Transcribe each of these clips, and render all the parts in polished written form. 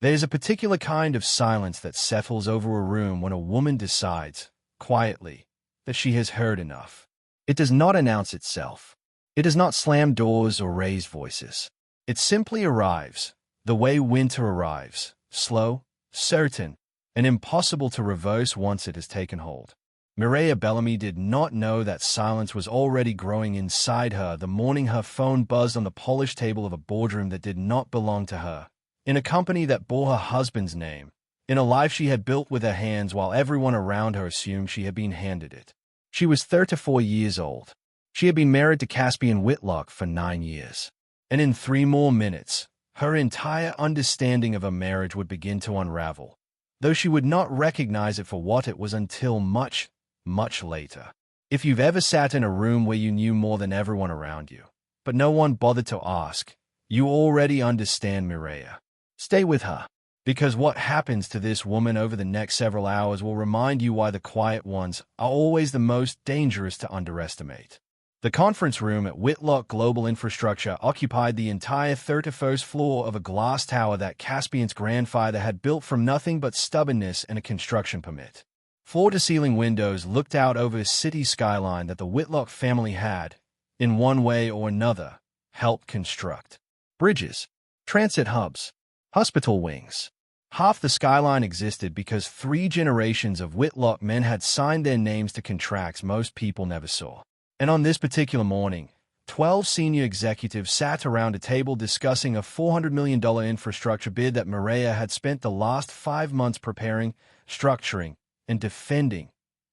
There's a particular kind of silence that settles over a room when a woman decides, quietly, that she has heard enough. It does not announce itself. It does not slam doors or raise voices. It simply arrives, the way winter arrives, slow, certain, and impossible to reverse once it has taken hold. Mireia Bellamy did not know that silence was already growing inside her the morning her phone buzzed on the polished table of a boardroom that did not belong to her, in a company that bore her husband's name, in a life she had built with her hands while everyone around her assumed she had been handed it. She was 34 years old. She had been married to Caspian Whitlock for 9 years. And in 3 more minutes, her entire understanding of a marriage would begin to unravel, though she would not recognize it for what it was until much, much later. If you've ever sat in a room where you knew more than everyone around you, but no one bothered to ask, you already understand Mireia. Stay with her, because what happens to this woman over the next several hours will remind you why the quiet ones are always the most dangerous to underestimate. The conference room at Whitlock Global Infrastructure occupied the entire 31st floor of a glass tower that Caspian's grandfather had built from nothing but stubbornness and a construction permit. Floor-to-ceiling windows looked out over a city skyline that the Whitlock family had, in one way or another, helped construct. Bridges, transit hubs, hospital wings. Half the skyline existed because 3 generations of Whitlock men had signed their names to contracts most people never saw. And on this particular morning, 12 senior executives sat around a table discussing a $400 million infrastructure bid that Mireia had spent the last 5 months preparing, structuring, and defending,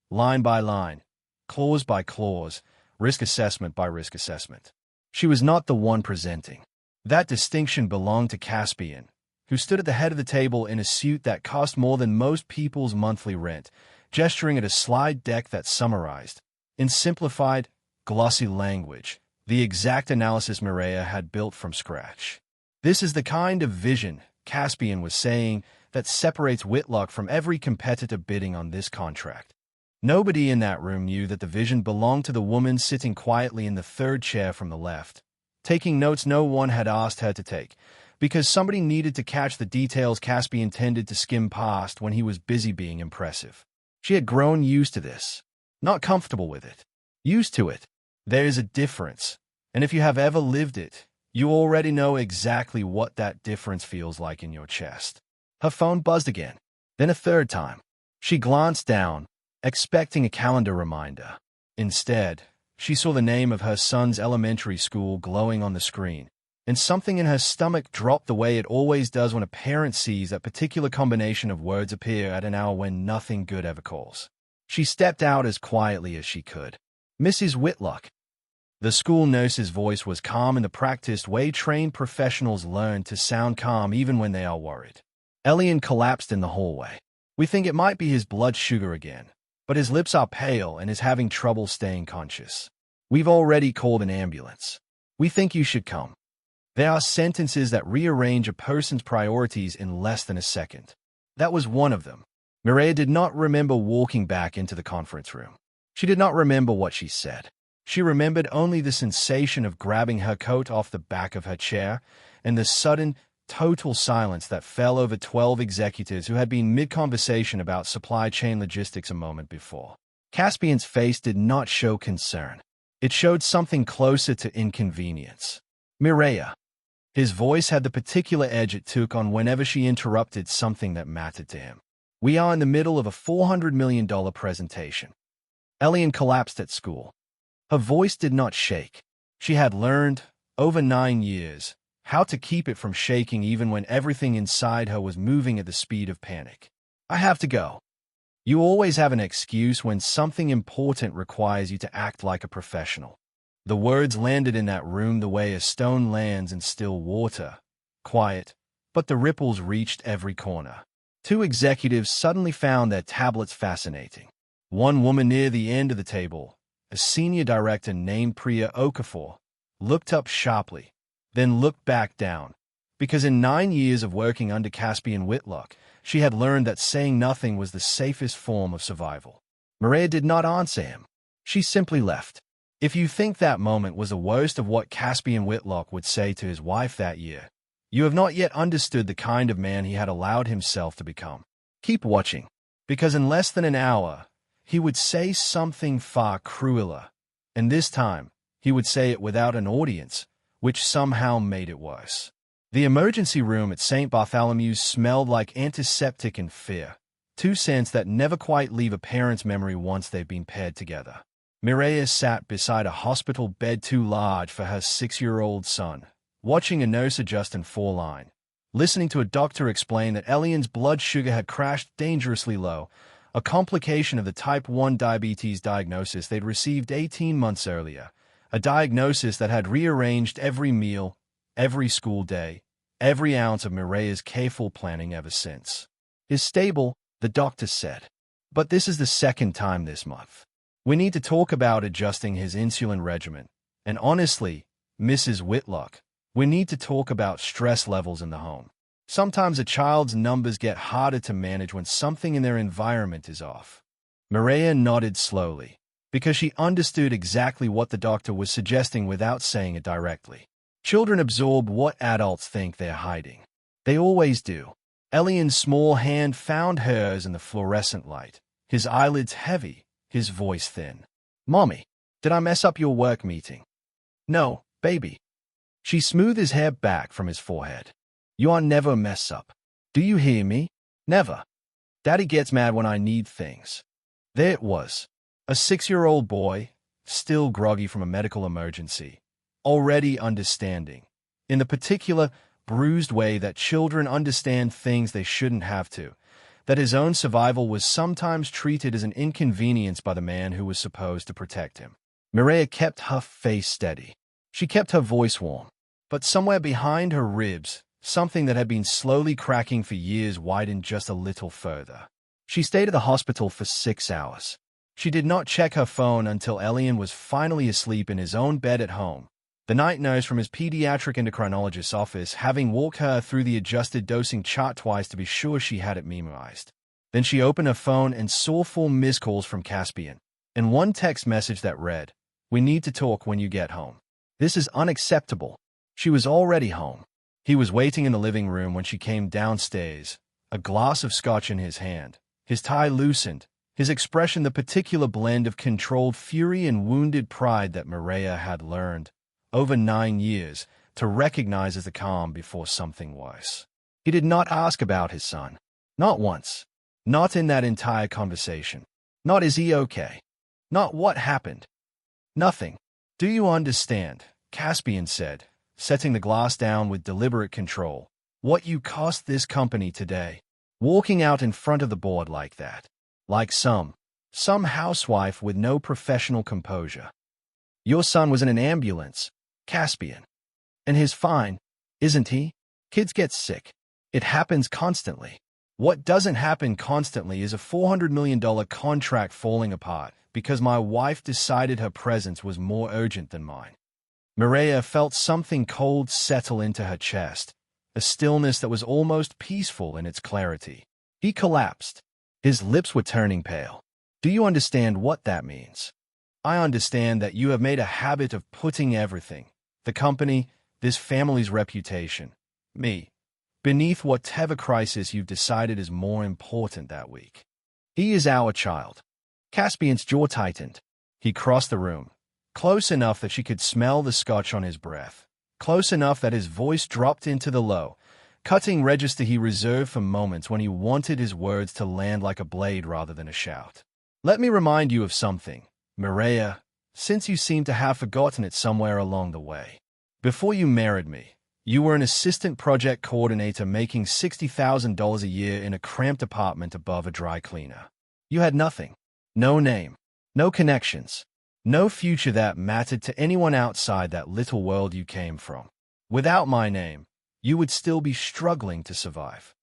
line by line, clause by clause, risk assessment by risk assessment. She was not the one presenting. That distinction belonged to Caspian, who stood at the head of the table in a suit that cost more than most people's monthly rent, gesturing at a slide deck that summarized, in simplified, glossy language, the exact analysis Mireia had built from scratch. This is the kind of vision, Caspian was saying, that separates Whitlock from every competitor bidding on this contract. Nobody in that room knew that the vision belonged to the woman sitting quietly in the 3rd chair from the left, taking notes no one had asked her to take, because somebody needed to catch the details Caspian tended to skim past when he was busy being impressive. She had grown used to this, not comfortable with it, used to it. There is a difference, and if you have ever lived it, you already know exactly what that difference feels like in your chest. Her phone buzzed again, then a 3rd time. She glanced down, expecting a calendar reminder. Instead, she saw the name of her son's elementary school glowing on the screen, and something in her stomach dropped the way it always does when a parent sees that particular combination of words appear at an hour when nothing good ever calls. She stepped out as quietly as she could. "Mrs. Whitlock." The school nurse's voice was calm in the practiced way trained professionals learn to sound calm even when they are worried. Elian collapsed in the hallway. "We think it might be his blood sugar again, but his lips are pale and is having trouble staying conscious. We've already called an ambulance. We think you should come." There are sentences that rearrange a person's priorities in less than a second. That was one of them. Mireia did not remember walking back into the conference room. She did not remember what she said. She remembered only the sensation of grabbing her coat off the back of her chair and the sudden, total silence that fell over 12 executives who had been mid-conversation about supply chain logistics a moment before. Caspian's face did not show concern. It showed something closer to inconvenience. "Mireia." His voice had the particular edge it took on whenever she interrupted something that mattered to him. "We are in the middle of a $400 million presentation." Elian collapsed at school. Her voice did not shake. She had learned, over 9 years, how to keep it from shaking even when everything inside her was moving at the speed of panic. "I have to go." You always have an excuse when something important requires you to act like a professional. The words landed in that room the way a stone lands in still water, quiet, but the ripples reached every corner. 2 executives suddenly found their tablets fascinating. One woman near the end of the table, a senior director named Priya Okafor, looked up sharply, then looked back down, because in 9 years of working under Caspian Whitlock, she had learned that saying nothing was the safest form of survival. Mireia did not answer him. She simply left. If you think that moment was the worst of what Caspian Whitlock would say to his wife that year, You have not yet understood the kind of man he had allowed himself to become. Keep watching, because in less than an hour, he would say something far crueler, and this time, he would say it without an audience, which somehow made it worse. The emergency room at St. Bartholomew's smelled like antiseptic and fear, two scents that never quite leave a parent's memory once they've been paired together. Mireia sat beside a hospital bed too large for her 6-year-old son, watching a nurse adjust and fall line, listening to a doctor explain that Elian's blood sugar had crashed dangerously low, a complication of the type 1 diabetes diagnosis they'd received 18 months earlier, a diagnosis that had rearranged every meal, every school day, every ounce of Mireia's careful planning ever since. "Is stable," the doctor said. "But this is the second time this month. We need to talk about adjusting his insulin regimen. And honestly, Mrs. Whitlock, we need to talk about stress levels in the home. Sometimes a child's numbers get harder to manage when something in their environment is off." Mireia nodded slowly, because she understood exactly what the doctor was suggesting without saying it directly. Children absorb what adults think they're hiding. They always do. Elian's small hand found hers in the fluorescent light, his eyelids heavy, his voice thin. "Mommy, did I mess up your work meeting?" "No, baby." She smoothed his hair back from his forehead. "You are never a mess up. Do you hear me? Never. Daddy gets mad when I need things." There it was. A 6-year-old boy, still groggy from a medical emergency, already understanding, in the particular, bruised way that children understand things they shouldn't have to, that his own survival was sometimes treated as an inconvenience by the man who was supposed to protect him. Mireia kept her face steady. She kept her voice warm. But somewhere behind her ribs, something that had been slowly cracking for years widened just a little further. She stayed at the hospital for 6 hours. She did not check her phone until Elian was finally asleep in his own bed at home, the night nurse from his pediatric endocrinologist's office having walked her through the adjusted dosing chart twice to be sure she had it memorized. Then she opened her phone and saw 4 missed calls from Caspian, and one text message that read, "We need to talk when you get home." This is unacceptable. She was already home. He was waiting in the living room when she came downstairs, a glass of scotch in his hand, his tie loosened, his expression the particular blend of controlled fury and wounded pride that Mireia had learned, over 9 years, to recognize as the calm before something worse. He did not ask about his son. Not once. Not in that entire conversation. Not is he okay. Not what happened. Nothing. "Do you understand," Caspian said, setting the glass down with deliberate control, "what you cost this company today? Walking out in front of the board like that. Like some housewife with no professional composure. Your son was in an ambulance, Caspian. And he's fine, isn't he? Kids get sick. It happens constantly. What doesn't happen constantly is a $400 million contract falling apart because my wife decided her presence was more urgent than mine." Mireia felt something cold settle into her chest, a stillness that was almost peaceful in its clarity. He collapsed. His lips were turning pale. "Do you understand what that means? I understand that you have made a habit of putting everything, the company, this family's reputation, me, beneath whatever crisis you've decided is more important that week. He is our child." Caspian's jaw tightened. He crossed the room, close enough that she could smell the scotch on his breath, close enough that his voice dropped into the low, cutting register he reserved for moments when he wanted his words to land like a blade rather than a shout. "Let me remind you of something, Mireia, since you seem to have forgotten it somewhere along the way. Before you married me, you were an assistant project coordinator making $60,000 a year in a cramped apartment above a dry cleaner. You had nothing. No name. No connections. No future that mattered to anyone outside that little world you came from. Without my name, you would still be struggling to survive."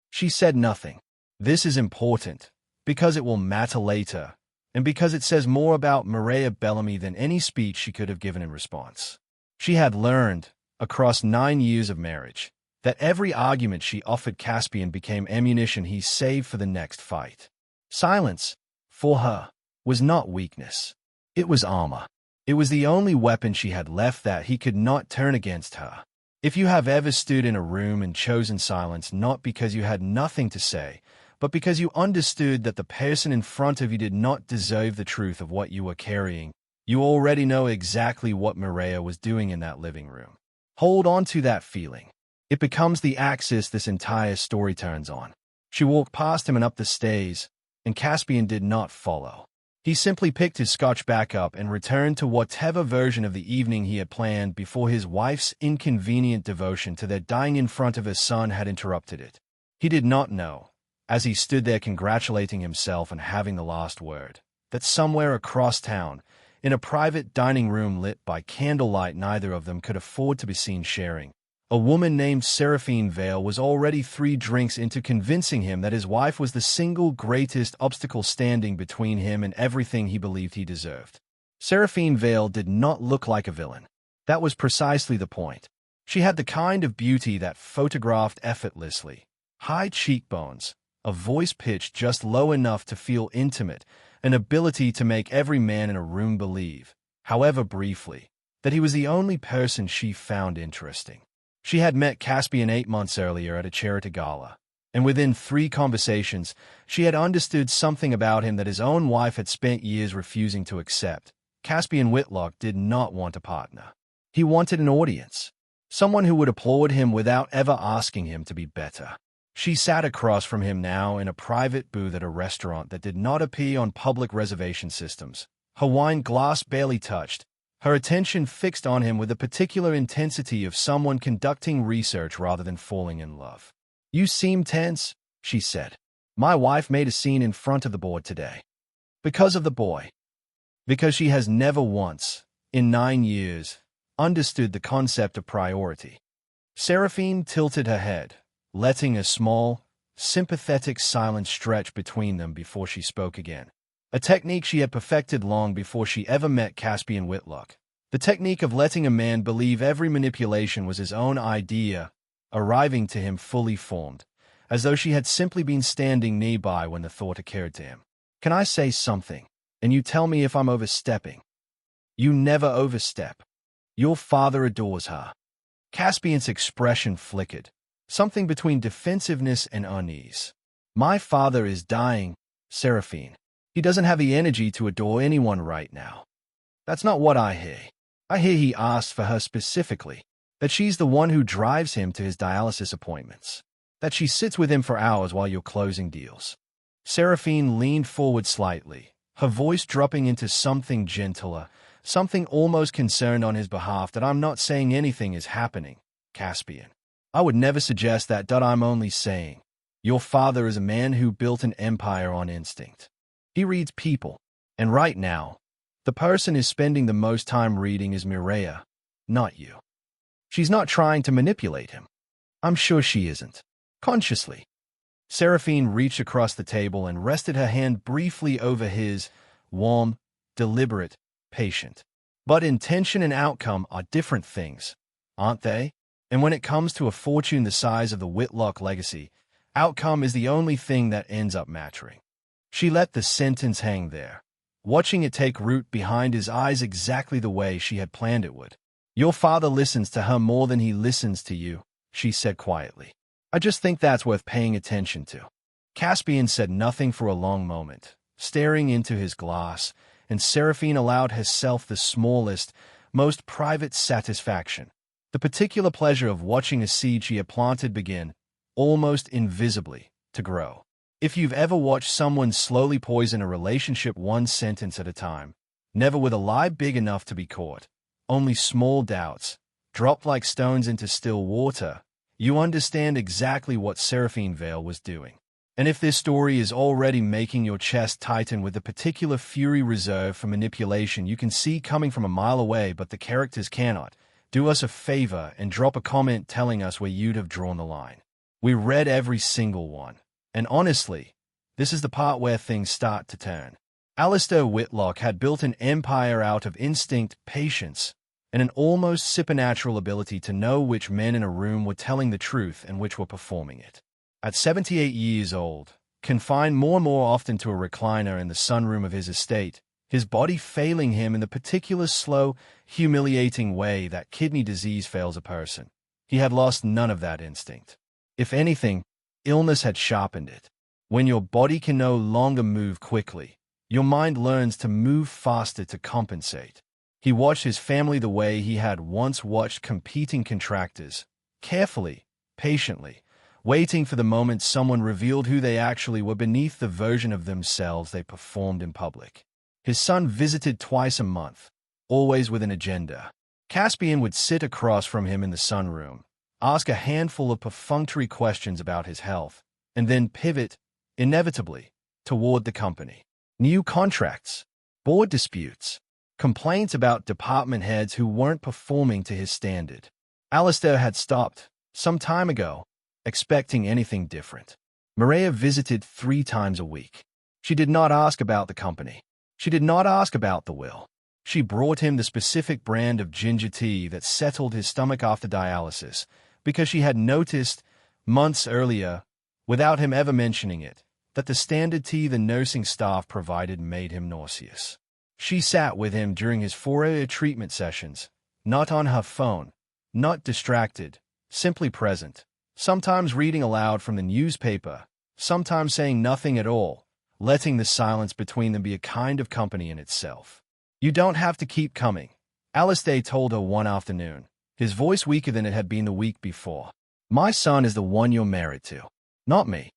She said nothing. This is important, because it will matter later, and because it says more about Mireia Bellamy than any speech she could have given in response. She had learned, across 9 years of marriage, that every argument she offered Caspian became ammunition he saved for the next fight. Silence, for her, was not weakness. It was armor. It was the only weapon she had left that he could not turn against her. If you have ever stood in a room and chosen silence not because you had nothing to say, but because you understood that the person in front of you did not deserve the truth of what you were carrying, you already know exactly what Mireia was doing in that living room. Hold on to that feeling. It becomes the axis this entire story turns on. She walked past him and up the stairs, and Caspian did not follow. He simply picked his scotch back up and returned to whatever version of the evening he had planned before his wife's inconvenient devotion to their dying in front of his son had interrupted it. He did not know, as he stood there congratulating himself on having the last word, that somewhere across town, in a private dining room lit by candlelight neither of them could afford to be seen sharing, a woman named Seraphine Vale was already 3 drinks into convincing him that his wife was the single greatest obstacle standing between him and everything he believed he deserved. Seraphine Vale did not look like a villain. That was precisely the point. She had the kind of beauty that photographed effortlessly. High cheekbones, a voice pitched just low enough to feel intimate, an ability to make every man in a room believe, however briefly, that he was the only person she found interesting. She had met Caspian 8 months earlier at a charity gala, and within 3 conversations, she had understood something about him that his own wife had spent years refusing to accept. Caspian Whitlock did not want a partner. He wanted an audience, someone who would applaud him without ever asking him to be better. She sat across from him now in a private booth at a restaurant that did not appear on public reservation systems, her wine glass barely touched, her attention fixed on him with the particular intensity of someone conducting research rather than falling in love. "You seem tense," she said. "My wife made a scene in front of the board today. Because of the boy. Because she has never once, in 9 years, understood the concept of priority." Seraphine tilted her head, letting a small, sympathetic silence stretch between them before she spoke again. A technique she had perfected long before she ever met Caspian Whitlock. The technique of letting a man believe every manipulation was his own idea, arriving to him fully formed, as though she had simply been standing nearby when the thought occurred to him. "Can I say something, and you tell me if I'm overstepping?" "You never overstep. Your father adores her." Caspian's expression flickered, something between defensiveness and unease. "My father is dying, Seraphine. He doesn't have the energy to adore anyone right now." "That's not what I hear. I hear he asked for her specifically, that she's the one who drives him to his dialysis appointments, that she sits with him for hours while you're closing deals." Seraphine leaned forward slightly, her voice dropping into something gentler, something almost concerned on his behalf. "That I'm not saying anything is happening, Caspian. I would never suggest that. I'm only saying, your father is a man who built an empire on instinct. He reads people, and right now, the person is spending the most time reading is Mireia, not you. She's not trying to manipulate him. I'm sure she isn't. Consciously." Seraphine reached across the table and rested her hand briefly over his, warm, deliberate, patient. "But intention and outcome are different things, aren't they? And when it comes to a fortune the size of the Whitlock legacy, outcome is the only thing that ends up mattering." She let the sentence hang there, watching it take root behind his eyes exactly the way she had planned it would. "Your father listens to her more than he listens to you," she said quietly. "I just think that's worth paying attention to." Caspian said nothing for a long moment, staring into his glass, and Seraphine allowed herself the smallest, most private satisfaction, the particular pleasure of watching a seed she had planted begin, almost invisibly, to grow. If you've ever watched someone slowly poison a relationship 1 sentence at a time, never with a lie big enough to be caught, only small doubts, dropped like stones into still water, you understand exactly what Seraphine Vale was doing. And if this story is already making your chest tighten with the particular fury reserved for manipulation you can see coming from a mile away but the characters cannot, do us a favor and drop a comment telling us where you'd have drawn the line. We read every single one. And honestly, this is the part where things start to turn. Alistair Whitlock had built an empire out of instinct, patience, and an almost supernatural ability to know which men in a room were telling the truth and which were performing it. At 78 years old, confined more and more often to a recliner in the sunroom of his estate, his body failing him in the particular slow, humiliating way that kidney disease fails a person, He had lost none of that instinct. If anything, illness had sharpened it. When your body can no longer move quickly, your mind learns to move faster to compensate. He watched his family the way he had once watched competing contractors, carefully, patiently, waiting for the moment someone revealed who they actually were beneath the version of themselves they performed in public. His son visited twice a month, always with an agenda. Caspian would sit across from him in the sunroom, ask a handful of perfunctory questions about his health, and then pivot, inevitably, toward the company. New contracts, board disputes, complaints about department heads who weren't performing to his standard. Alistair had stopped, some time ago, expecting anything different. Maria visited 3 times a week. She did not ask about the company. She did not ask about the will. She brought him the specific brand of ginger tea that settled his stomach after dialysis, because she had noticed, months earlier, without him ever mentioning it, that the standard tea the nursing staff provided made him nauseous. She sat with him during his 4-hour treatment sessions, not on her phone, not distracted, simply present, sometimes reading aloud from the newspaper, sometimes saying nothing at all, letting the silence between them be a kind of company in itself. "You don't have to keep coming," Alistair told her one afternoon, his voice weaker than it had been the week before. "My son is the one you're married to, not me.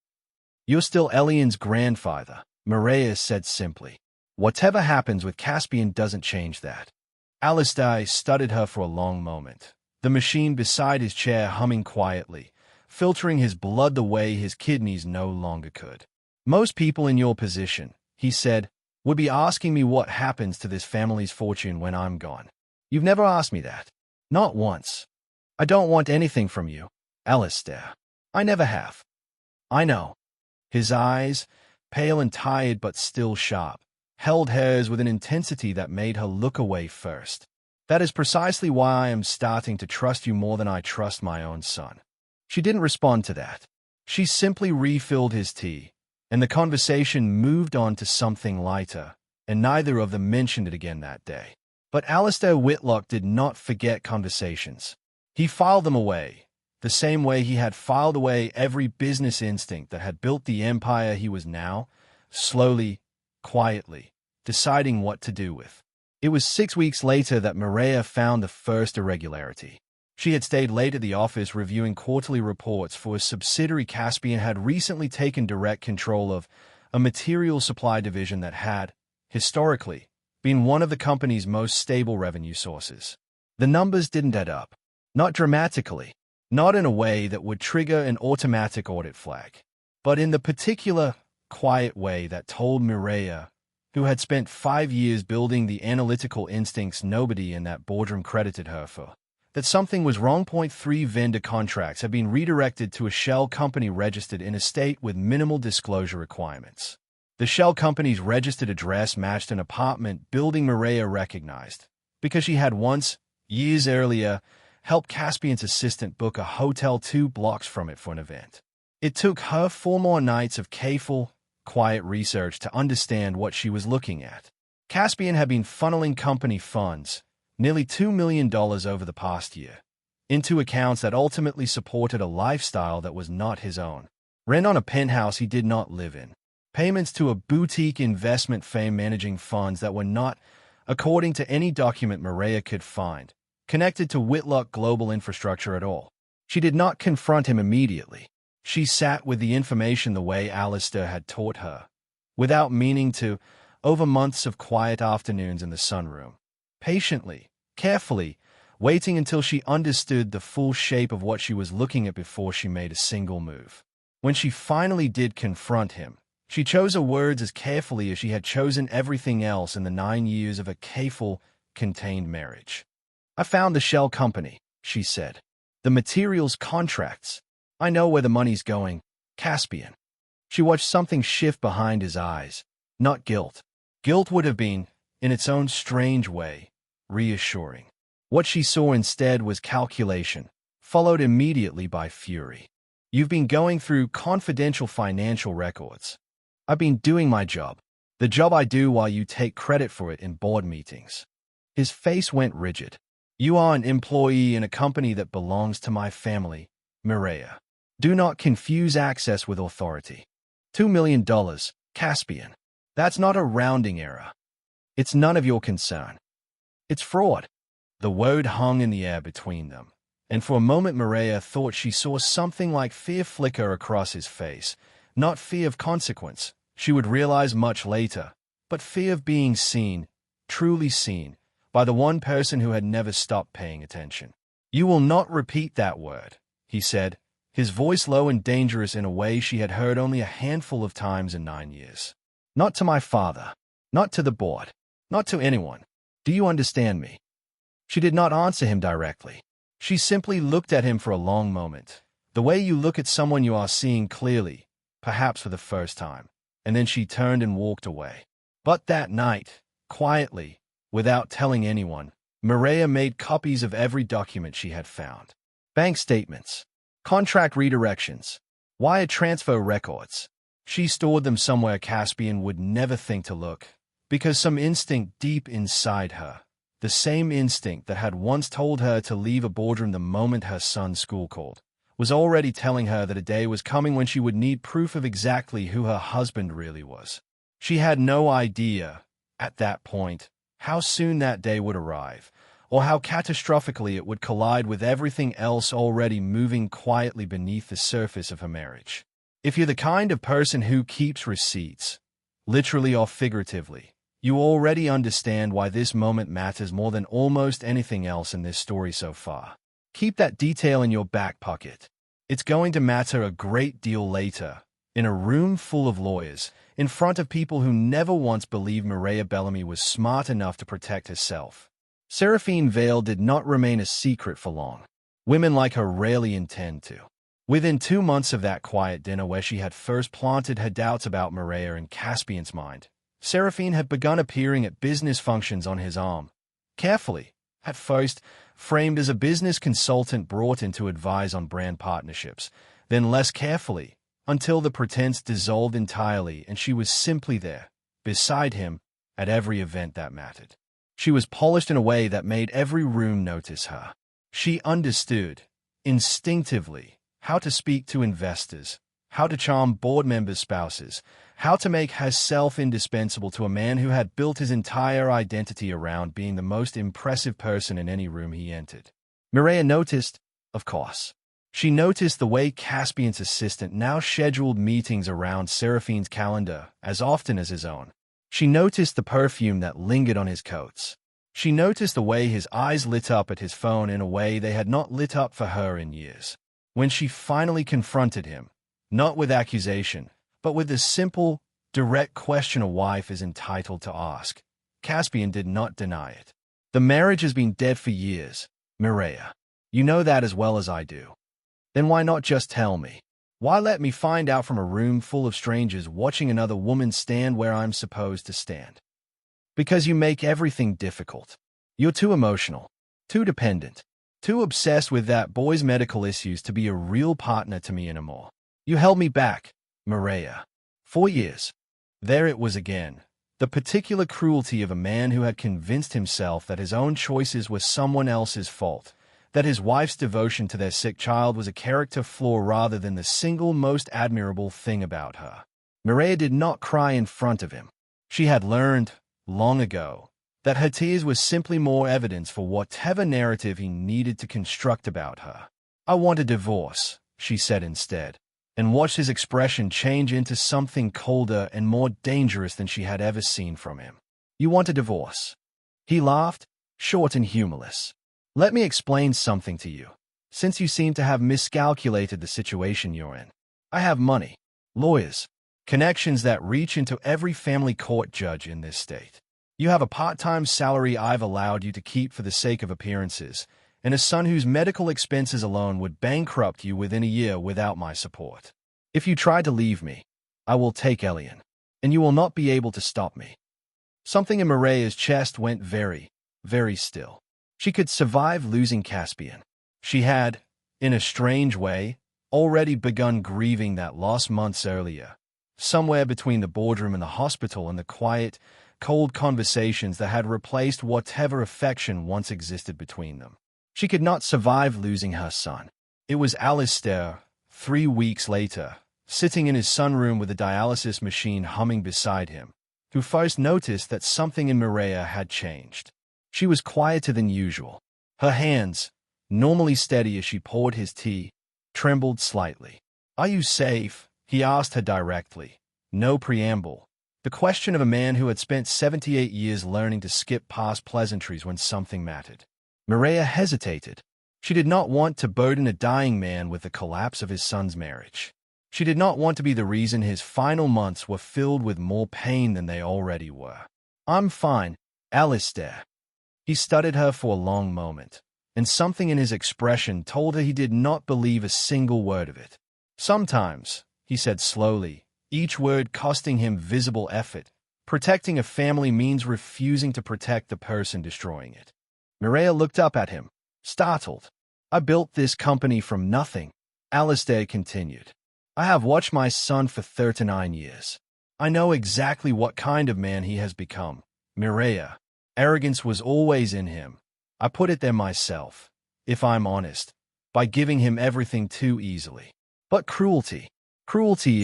You're still Elian's grandfather," Maria said simply. "Whatever happens with Caspian doesn't change that." Alistair studied her for a long moment, the machine beside his chair humming quietly, filtering his blood the way his kidneys no longer could. "Most people in your position," he said, "would be asking me what happens to this family's fortune when I'm gone. You've never asked me that. Not once. I don't want anything from you, Alistair. I never have." "I know." His eyes, pale and tired but still sharp, held hers with an intensity that made her look away first. "That is precisely why I am starting to trust you more than I trust my own son." She didn't respond to that. She simply refilled his tea, and the conversation moved on to something lighter, and neither of them mentioned it again that day. But Alistair Whitlock did not forget conversations. He filed them away, the same way he had filed away every business instinct that had built the empire he was now, slowly, quietly, deciding what to do with. It was 6 weeks later that Maria found the first irregularity. She had stayed late at the office reviewing quarterly reports for a subsidiary Caspian had recently taken direct control of, a material supply division that had, historically, been one of the company's most stable revenue sources. The numbers didn't add up. Not dramatically. Not in a way that would trigger an automatic audit flag. But in the particular, quiet way that told Maria, who had spent 5 years building the analytical instincts nobody in that boardroom credited her for, that something was wrong. 3 vendor contracts had been redirected to a shell company registered in a state with minimal disclosure requirements. The shell company's registered address matched an apartment building Maria recognized, because she had once, years earlier, helped Caspian's assistant book a hotel 2 blocks from it for an event. It took her 4 more nights of careful, quiet research to understand what she was looking at. Caspian had been funneling company funds, nearly $2 million over the past year, into accounts that ultimately supported a lifestyle that was not his own. Rent on a penthouse he did not live in. Payments to a boutique investment firm managing funds that were not, according to any document Maria could find, connected to Whitlock Global Infrastructure at all. She did not confront him immediately. She sat with the information the way Alistair had taught her, without meaning to, over months of quiet afternoons in the sunroom. Patiently, carefully, waiting until she understood the full shape of what she was looking at before she made a single move. When she finally did confront him, she chose her words as carefully as she had chosen everything else in the 9 years of a careful, contained marriage. "I found the shell company," she said. "The materials contracts. I know where the money's going. Caspian." She watched something shift behind his eyes. Not guilt. Guilt would have been, in its own strange way, reassuring. What she saw instead was calculation, followed immediately by fury. "You've been going through confidential financial records. I've been doing my job. The job I do while you take credit for it in board meetings." His face went rigid. You are an employee in a company that belongs to my family, Mireya. Do not confuse access with authority. $2 million, Caspian. That's not a rounding error. It's none of your concern. It's fraud. The word hung in the air between them, and for a moment Mireya thought she saw something like fear flicker across his face. Not fear of consequence, she would realize much later, but fear of being seen, truly seen, by the one person who had never stopped paying attention. You will not repeat that word, he said, his voice low and dangerous in a way she had heard only a handful of times in 9 years. Not to my father, not to the board, not to anyone. Do you understand me? She did not answer him directly. She simply looked at him for a long moment, the way you look at someone you are seeing clearly, perhaps for the first time, and then she turned and walked away. But that night, quietly, without telling anyone, Mireya made copies of every document she had found. Bank statements, contract redirections, wire transfer records. She stored them somewhere Caspian would never think to look, because some instinct deep inside her, the same instinct that had once told her to leave a boardroom the moment her son's school called, was already telling her that a day was coming when she would need proof of exactly who her husband really was. She had no idea, at that point, how soon that day would arrive, or how catastrophically it would collide with everything else already moving quietly beneath the surface of her marriage. If you're the kind of person who keeps receipts, literally or figuratively, you already understand why this moment matters more than almost anything else in this story so far. Keep that detail in your back pocket. It's going to matter a great deal later, in a room full of lawyers, in front of people who never once believed Mireya Bellamy was smart enough to protect herself. Seraphine Vale did not remain a secret for long. Women like her rarely intend to. Within 2 months of that quiet dinner where she had first planted her doubts about Mireya in Caspian's mind, Seraphine had begun appearing at business functions on his arm. Carefully, at first, framed as a business consultant brought in to advise on brand partnerships, then less carefully, until the pretense dissolved entirely and she was simply there, beside him, at every event that mattered. She was polished in a way that made every room notice her. She understood, instinctively, how to speak to investors, how to charm board members' spouses, how to make herself indispensable to a man who had built his entire identity around being the most impressive person in any room he entered. Mireya noticed, of course. She noticed the way Caspian's assistant now scheduled meetings around Seraphine's calendar as often as his own. She noticed the perfume that lingered on his coats. She noticed the way his eyes lit up at his phone in a way they had not lit up for her in years. When she finally confronted him, not with accusation, but with the simple, direct question a wife is entitled to ask, Caspian did not deny it. The marriage has been dead for years, Mireya. You know that as well as I do. Then why not just tell me? Why let me find out from a room full of strangers watching another woman stand where I'm supposed to stand? Because you make everything difficult. You're too emotional, too dependent, too obsessed with that boy's medical issues to be a real partner to me anymore. You held me back, Mireya. 4 years. There it was again. The particular cruelty of a man who had convinced himself that his own choices were someone else's fault, that his wife's devotion to their sick child was a character flaw rather than the single most admirable thing about her. Mireya did not cry in front of him. She had learned, long ago, that her tears were simply more evidence for whatever narrative he needed to construct about her. I want a divorce, she said instead, and watched his expression change into something colder and more dangerous than she had ever seen from him. You want a divorce? He laughed, short and humorless. Let me explain something to you, since you seem to have miscalculated the situation you're in. I have money, lawyers, connections that reach into every family court judge in this state. You have a part-time salary I've allowed you to keep for the sake of appearances, and a son whose medical expenses alone would bankrupt you within a year without my support. If you try to leave me, I will take Elian, and you will not be able to stop me. Something in Mireya's chest went very, very still. She could survive losing Caspian. She had, in a strange way, already begun grieving that loss months earlier, somewhere between the boardroom and the hospital and the quiet, cold conversations that had replaced whatever affection once existed between them. She could not survive losing her son. It was Alistair, 3 weeks later, sitting in his sunroom with a dialysis machine humming beside him, who first noticed that something in Mireia had changed. She was quieter than usual. Her hands, normally steady as she poured his tea, trembled slightly. "Are you safe?" he asked her directly. No preamble. The question of a man who had spent 78 years learning to skip past pleasantries when something mattered. Mireia hesitated. She did not want to burden a dying man with the collapse of his son's marriage. She did not want to be the reason his final months were filled with more pain than they already were. "I'm fine, Alistair." He studied her for a long moment, and something in his expression told her he did not believe a single word of it. "Sometimes," he said slowly, each word costing him visible effort, "protecting a family means refusing to protect the person destroying it." Mireia looked up at him, startled. "I built this company from nothing," Alistair continued. "I have watched my son for 39 years. I know exactly what kind of man he has become. Mireia, arrogance was always in him. I put it there myself, if I'm honest, by giving him everything too easily. But cruelty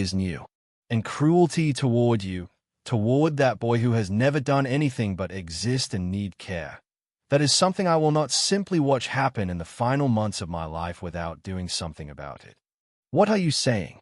is new. And cruelty toward you, toward that boy who has never done anything but exist and need care. That is something I will not simply watch happen in the final months of my life without doing something about it." "What are you saying?"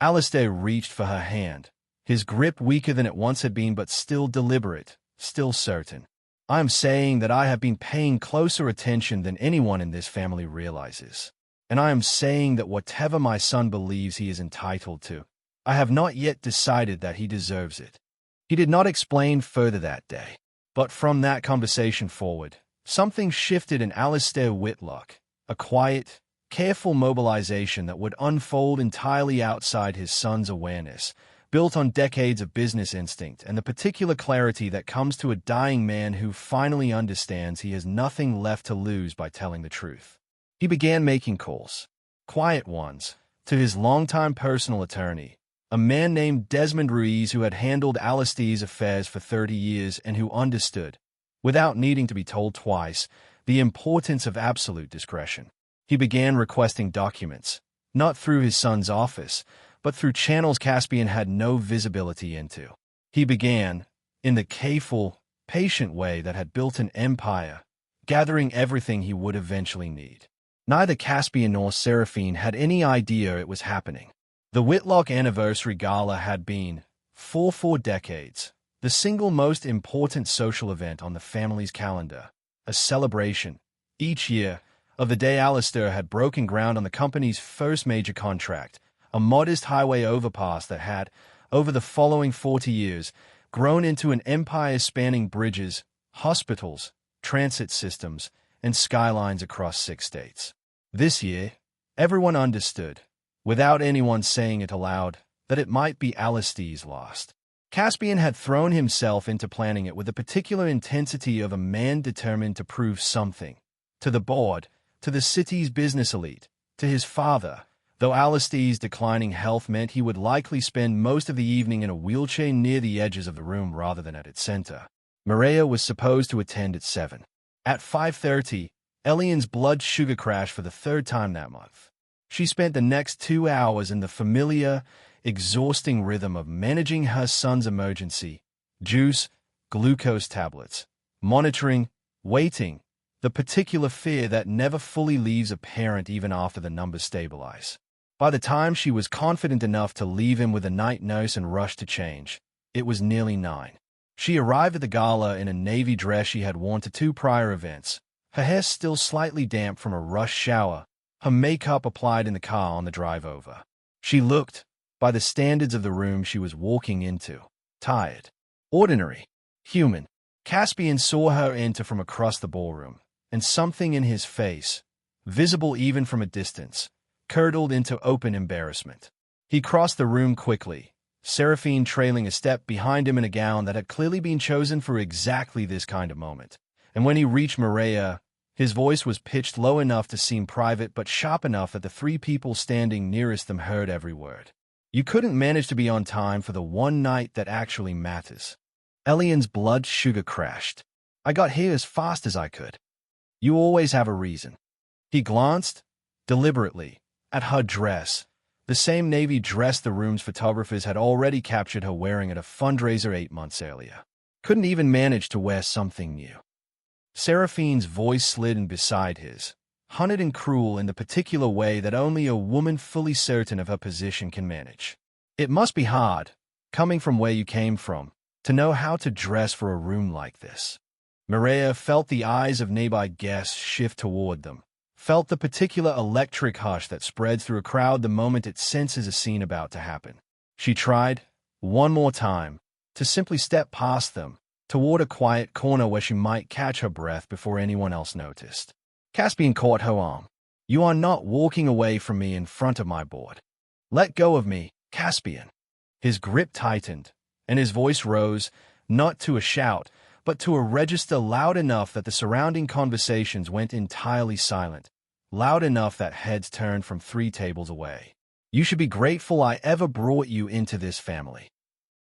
Alistair reached for her hand, his grip weaker than it once had been but still deliberate, still certain. "I am saying that I have been paying closer attention than anyone in this family realizes. And I am saying that whatever my son believes he is entitled to, I have not yet decided that he deserves it." He did not explain further that day. But from that conversation forward, something shifted in Alistair Whitlock, a quiet, careful mobilization that would unfold entirely outside his son's awareness, built on decades of business instinct and the particular clarity that comes to a dying man who finally understands he has nothing left to lose by telling the truth. He began making calls, quiet ones, to his longtime personal attorney, a man named Desmond Ruiz who had handled Alistair's affairs for 30 years and who understood, without needing to be told twice, the importance of absolute discretion. He began requesting documents, not through his son's office, but through channels Caspian had no visibility into. He began, in the careful, patient way that had built an empire, gathering everything he would eventually need. Neither Caspian nor Seraphine had any idea it was happening. The Whitlock Anniversary Gala had been, for 4 decades, the single most important social event on the family's calendar, a celebration, each year, of the day Alistair had broken ground on the company's first major contract, a modest highway overpass that had, over the following 40 years, grown into an empire spanning bridges, hospitals, transit systems, and skylines across 6 states. This year, everyone understood, without anyone saying it aloud, that it might be Alistair's last. Caspian had thrown himself into planning it with the particular intensity of a man determined to prove something, to the board, to the city's business elite, to his father, though Alistair's declining health meant he would likely spend most of the evening in a wheelchair near the edges of the room rather than at its center. Mireia was supposed to attend at 7. At 5:30, Elian's blood sugar crashed for the 3rd time that month. She spent the next 2 hours in the familiar, exhausting rhythm of managing her son's emergency, juice, glucose tablets, monitoring, waiting, the particular fear that never fully leaves a parent even after the numbers stabilize. By the time she was confident enough to leave him with a night nurse and rush to change, it was nearly 9. She arrived at the gala in a navy dress she had worn to 2 prior events, her hair still slightly damp from a rush shower, her makeup applied in the car on the drive over. She looked, by the standards of the room she was walking into, tired, ordinary, human. Caspian saw her enter from across the ballroom, and something in his face, visible even from a distance, curdled into open embarrassment. He crossed the room quickly, Seraphine trailing a step behind him in a gown that had clearly been chosen for exactly this kind of moment. And when he reached Mireia, his voice was pitched low enough to seem private but sharp enough that the 3 people standing nearest them heard every word. "You couldn't manage to be on time for the one night that actually matters." Elian's blood sugar crashed. I got here as fast as I could. You always have a reason. He glanced, deliberately, at her dress, the same navy dress the room's photographers had already captured her wearing at a fundraiser 8 months earlier. Couldn't even manage to wear something new. Seraphine's voice slid in beside his, hunted and cruel in the particular way that only a woman fully certain of her position can manage. It must be hard, coming from where you came from, to know how to dress for a room like this. Mireia felt the eyes of nearby guests shift toward them, felt the particular electric hush that spreads through a crowd the moment it senses a scene about to happen. She tried, one more time, to simply step past them, toward a quiet corner where she might catch her breath before anyone else noticed. Caspian caught her arm. You are not walking away from me in front of my board. Let go of me, Caspian. His grip tightened, and his voice rose, not to a shout, but to a register loud enough that the surrounding conversations went entirely silent, loud enough that heads turned from 3 tables away. You should be grateful I ever brought you into this family.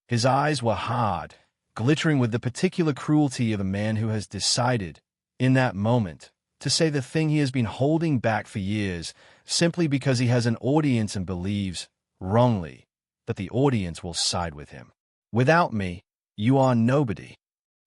His eyes were hard, glittering with the particular cruelty of a man who has decided, in that moment, to say the thing he has been holding back for years, simply because he has an audience and believes, wrongly, that the audience will side with him. Without me, you are nobody.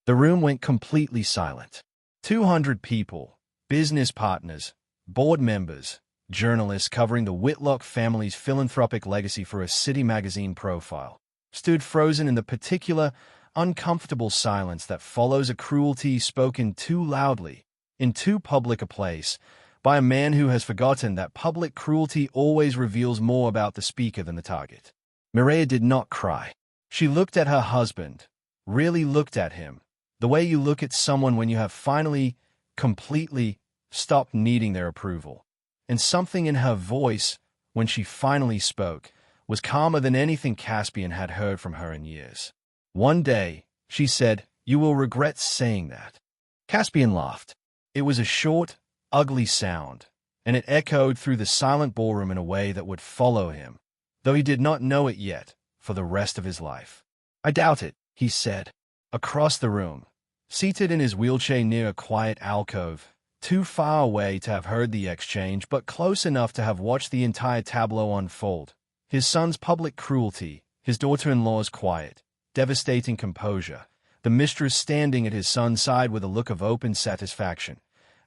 The room went completely silent. 200 people, business partners, board members, journalists covering the Whitlock family's philanthropic legacy for a city magazine profile, stood frozen in the particular, uncomfortable silence that follows a cruelty spoken too loudly, in too public a place, by a man who has forgotten that public cruelty always reveals more about the speaker than the target. Mireia did not cry. She looked at her husband, really looked at him, the way you look at someone when you have finally, completely, stopped needing their approval. And something in her voice, when she finally spoke, was calmer than anything Caspian had heard from her in years. One day, she said, you will regret saying that. Caspian laughed. It was a short, ugly sound, and it echoed through the silent ballroom in a way that would follow him, though he did not know it yet, for the rest of his life. I doubt it, he said. Across the room, seated in his wheelchair near a quiet alcove, too far away to have heard the exchange but close enough to have watched the entire tableau unfold, his son's public cruelty, his daughter-in-law's quiet, devastating composure, the mistress standing at his son's side with a look of open satisfaction.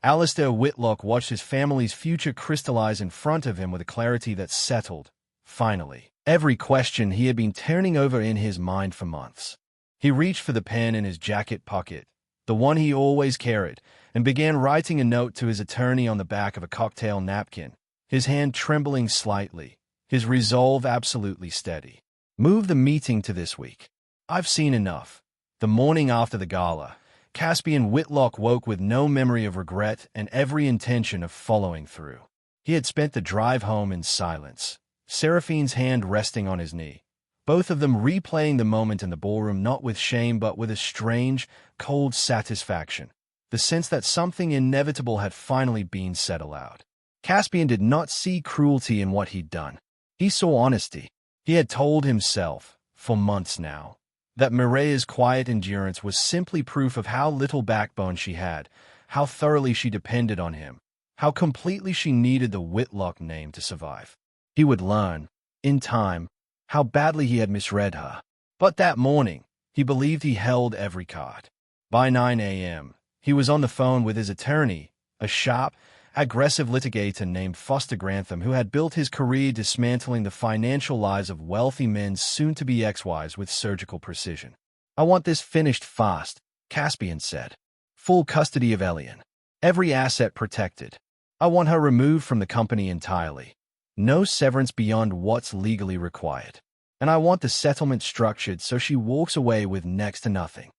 Alistair Whitlock watched his family's future crystallize in front of him with a clarity that settled, finally, every question he had been turning over in his mind for months. He reached for the pen in his jacket pocket, the one he always carried, and began writing a note to his attorney on the back of a cocktail napkin, his hand trembling slightly, his resolve absolutely steady. Move the meeting to this week. I've seen enough. The morning after the gala, Caspian Whitlock woke with no memory of regret and every intention of following through. He had spent the drive home in silence, Seraphine's hand resting on his knee, both of them replaying the moment in the ballroom not with shame but with a strange, cold satisfaction, the sense that something inevitable had finally been said aloud. Caspian did not see cruelty in what he'd done. He saw honesty. He had told himself, for months now, that Mireia's quiet endurance was simply proof of how little backbone she had, how thoroughly she depended on him, how completely she needed the Whitlock name to survive. He would learn, in time, how badly he had misread her. But that morning, he believed he held every card. By 9 a.m., he was on the phone with his attorney, a sharp, aggressive litigator named Foster Grantham who had built his career dismantling the financial lives of wealthy men's soon-to-be ex-wives with surgical precision. I want this finished fast, Caspian said. Full custody of Elian. Every asset protected. I want her removed from the company entirely. No severance beyond what's legally required. And I want the settlement structured so she walks away with next to nothing.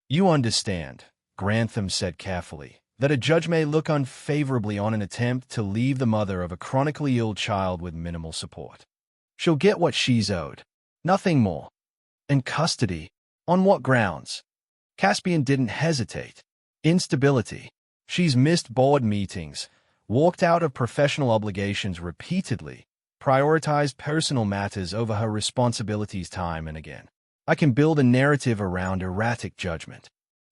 You understand, Grantham said carefully, that a judge may look unfavorably on an attempt to leave the mother of a chronically ill child with minimal support. She'll get what she's owed. Nothing more. And custody? On what grounds? Caspian didn't hesitate. Instability. She's missed board meetings, walked out of professional obligations repeatedly, prioritized personal matters over her responsibilities time and again. I can build a narrative around erratic judgment.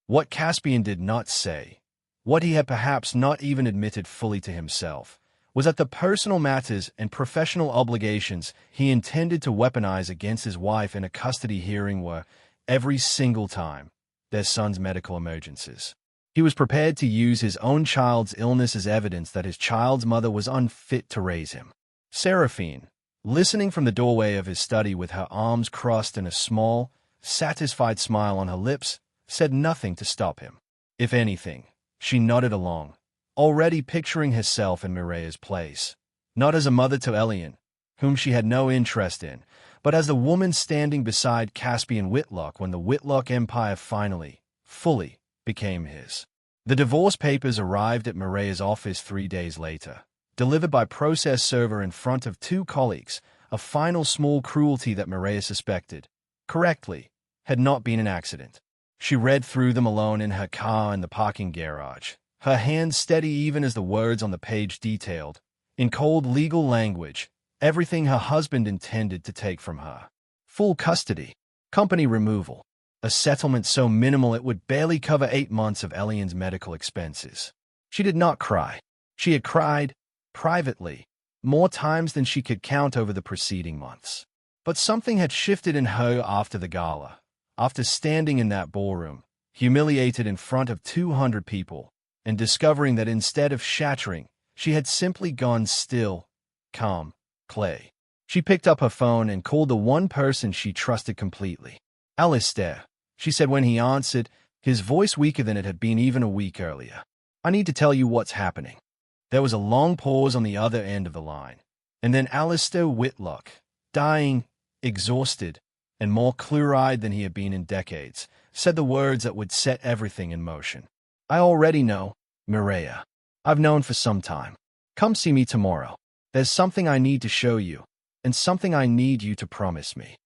What Caspian did not say, what he had perhaps not even admitted fully to himself, was that the personal matters and professional obligations he intended to weaponize against his wife in a custody hearing were, every single time, their son's medical emergencies. He was prepared to use his own child's illness as evidence that his child's mother was unfit to raise him. Seraphine, listening from the doorway of his study with her arms crossed and a small, satisfied smile on her lips, said nothing to stop him. If anything, she nodded along, already picturing herself in Mireya's place, not as a mother to Elian, whom she had no interest in, but as the woman standing beside Caspian Whitlock when the Whitlock empire finally, fully, became his. The divorce papers arrived at Mireya's office 3 days later, delivered by process server in front of 2 colleagues, a final small cruelty that Mireya suspected, correctly, had not been an accident. She read through them alone in her car in the parking garage, her hands steady even as the words on the page detailed, in cold legal language, everything her husband intended to take from her. Full custody, company removal, a settlement so minimal it would barely cover 8 months of Elian's medical expenses. She did not cry. She had cried, privately, more times than she could count over the preceding months. But something had shifted in her after the gala, after standing in that ballroom, humiliated in front of 200 people, and discovering that instead of shattering, she had simply gone still, calm, clay. She picked up her phone and called the one person she trusted completely. "Alistair," she said when he answered, his voice weaker than it had been even a week earlier. "I need to tell you what's happening." There was a long pause on the other end of the line, and then Alistair Whitlock, dying, exhausted, and more clear-eyed than he had been in decades, said the words that would set everything in motion. "I already know, Mireya. I've known for some time. Come see me tomorrow. There's something I need to show you, and something I need you to promise me."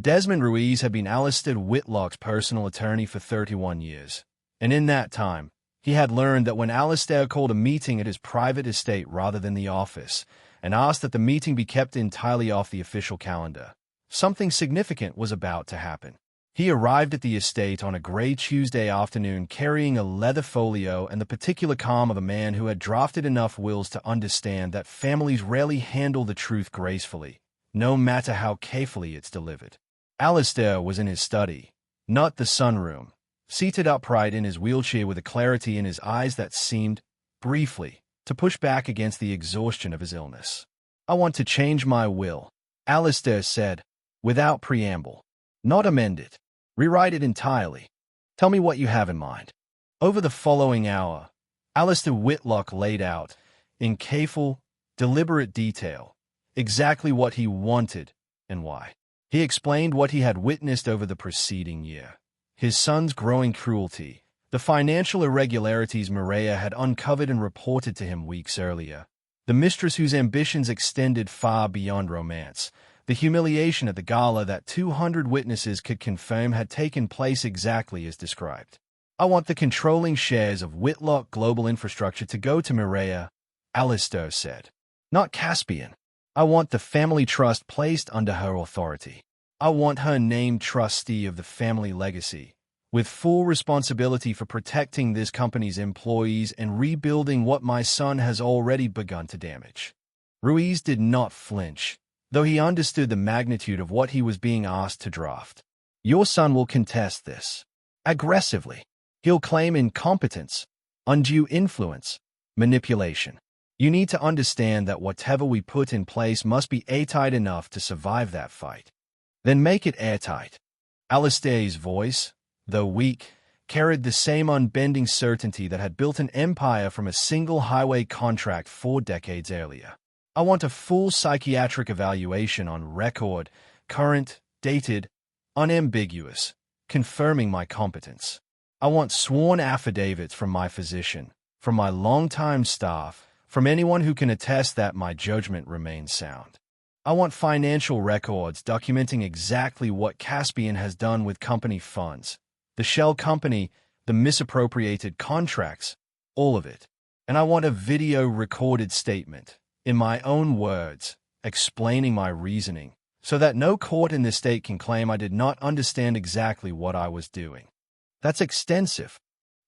Desmond Ruiz had been Alistair Whitlock's personal attorney for 31 years, and in that time, he had learned that when Alistair called a meeting at his private estate rather than the office, and asked that the meeting be kept entirely off the official calendar, something significant was about to happen. He arrived at the estate on a gray Tuesday afternoon carrying a leather folio and the particular calm of a man who had drafted enough wills to understand that families rarely handle the truth gracefully, no matter how carefully it's delivered. Alistair was in his study, not the sunroom, seated upright in his wheelchair with a clarity in his eyes that seemed, briefly, to push back against the exhaustion of his illness. "I want to change my will," Alistair said, without preamble. "Not amend it. Rewrite it entirely. Tell me what you have in mind." Over the following hour, Alistair Whitlock laid out, in careful, deliberate detail, exactly what he wanted and why. He explained what he had witnessed over the preceding year. His son's growing cruelty, the financial irregularities Mireya had uncovered and reported to him weeks earlier, the mistress whose ambitions extended far beyond romance, the humiliation at the gala that 200 witnesses could confirm had taken place exactly as described. "I want the controlling shares of Whitlock Global Infrastructure to go to Mireya," Alistair said. "Not Caspian. I want the family trust placed under her authority. I want her named trustee of the family legacy, with full responsibility for protecting this company's employees and rebuilding what my son has already begun to damage." Ruiz did not flinch, though he understood the magnitude of what he was being asked to draft. "Your son will contest this. Aggressively. He'll claim incompetence, undue influence, manipulation. You need to understand that whatever we put in place must be airtight enough to survive that fight. Then make it airtight." Alistair's voice, though weak, carried the same unbending certainty that had built an empire from a single highway contract 4 decades earlier. "I want a full psychiatric evaluation on record, current, dated, unambiguous, confirming my competence. I want sworn affidavits from my physician, from my longtime staff, from anyone who can attest that my judgment remains sound. I want financial records documenting exactly what Caspian has done with company funds, the shell company, the misappropriated contracts, all of it. And I want a video recorded statement, in my own words, explaining my reasoning, so that no court in this state can claim I did not understand exactly what I was doing. That's extensive.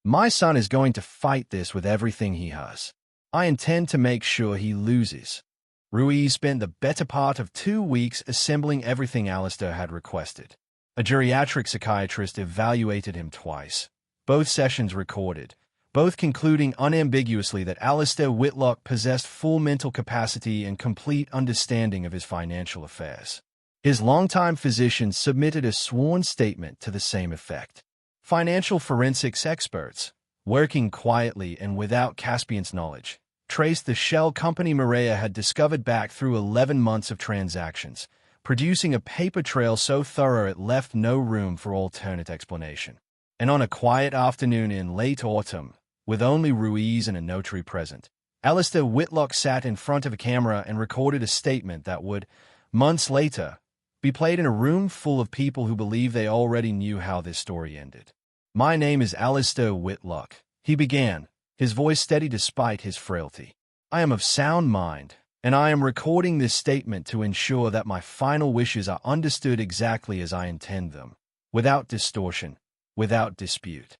My son is going to fight this with everything he has. I intend to make sure he loses. Ruiz spent the better part of 2 weeks assembling everything Alistair had requested. A geriatric psychiatrist evaluated him twice, both sessions recorded, both concluding unambiguously that Alistair Whitlock possessed full mental capacity and complete understanding of his financial affairs. His longtime physician submitted a sworn statement to the same effect. Financial forensics experts, working quietly and without Caspian's knowledge, traced the shell company Mireia had discovered back through 11 months of transactions, producing a paper trail so thorough it left no room for alternate explanation. And on a quiet afternoon in late autumn, with only Ruiz and a notary present, Alistair Whitlock sat in front of a camera and recorded a statement that would, months later, be played in a room full of people who believe they already knew how this story ended. "My name is Alistair Whitlock," he began, his voice steady despite his frailty. "I am of sound mind, and I am recording this statement to ensure that my final wishes are understood exactly as I intend them, without distortion, without dispute."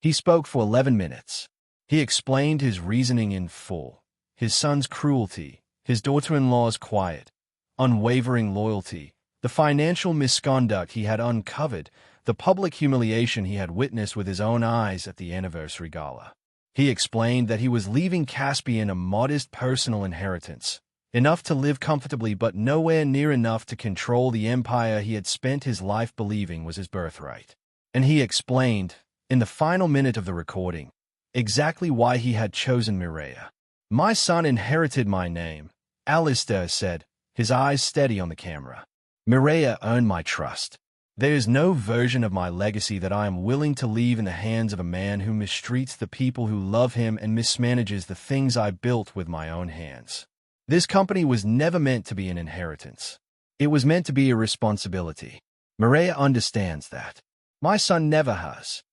He spoke for 11 minutes. He explained his reasoning in full, his son's cruelty, his daughter-in-law's quiet, unwavering loyalty, the financial misconduct he had uncovered, the public humiliation he had witnessed with his own eyes at the anniversary gala. He explained that he was leaving Caspian a modest personal inheritance, enough to live comfortably but nowhere near enough to control the empire he had spent his life believing was his birthright. And he explained, in the final minute of the recording, exactly why he had chosen Mireia. "My son inherited my name," Alistair said, his eyes steady on the camera. "Mireia earned my trust. There is no version of my legacy that I am willing to leave in the hands of a man who mistreats the people who love him and mismanages the things I built with my own hands. This company was never meant to be an inheritance. It was meant to be a responsibility. Mireia understands that. My son never has."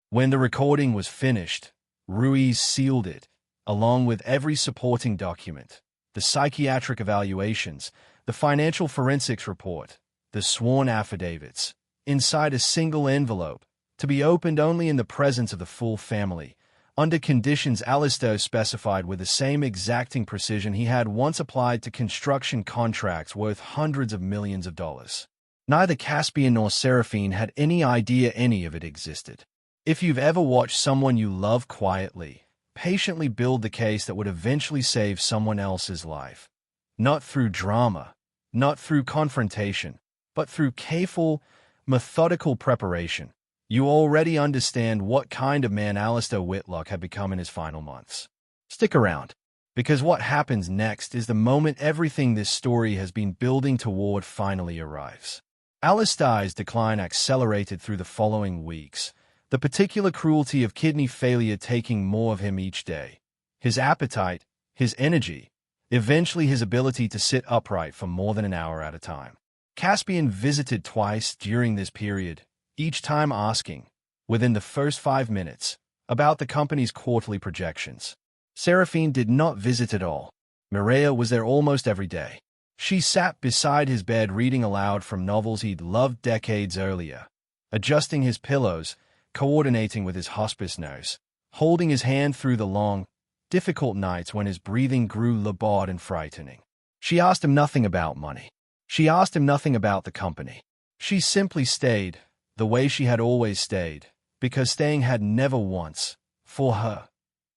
When the recording was finished, Ruiz sealed it, along with every supporting document, the psychiatric evaluations, the financial forensics report, the sworn affidavits, inside a single envelope, to be opened only in the presence of the full family, under conditions Alistair specified with the same exacting precision he had once applied to construction contracts worth hundreds of millions of dollars. Neither Caspian nor Seraphine had any idea any of it existed. If you've ever watched someone you love quietly, patiently build the case that would eventually save someone else's life, not through drama, not through confrontation, but through careful, methodical preparation, you already understand what kind of man Alistair Whitlock had become in his final months. Stick around, because what happens next is the moment everything this story has been building toward finally arrives. Alistair's decline accelerated through the following weeks, the particular cruelty of kidney failure taking more of him each day. His appetite, his energy, eventually his ability to sit upright for more than an hour at a time. Caspian visited twice during this period, each time asking, within the first 5 minutes, about the company's quarterly projections. Seraphine did not visit at all. Mireia was there almost every day. She sat beside his bed reading aloud from novels he'd loved decades earlier, adjusting his pillows, coordinating with his hospice nurse, holding his hand through the long, difficult nights when his breathing grew labored and frightening. She asked him nothing about money. She asked him nothing about the company. She simply stayed, the way she had always stayed, because staying had never once, for her,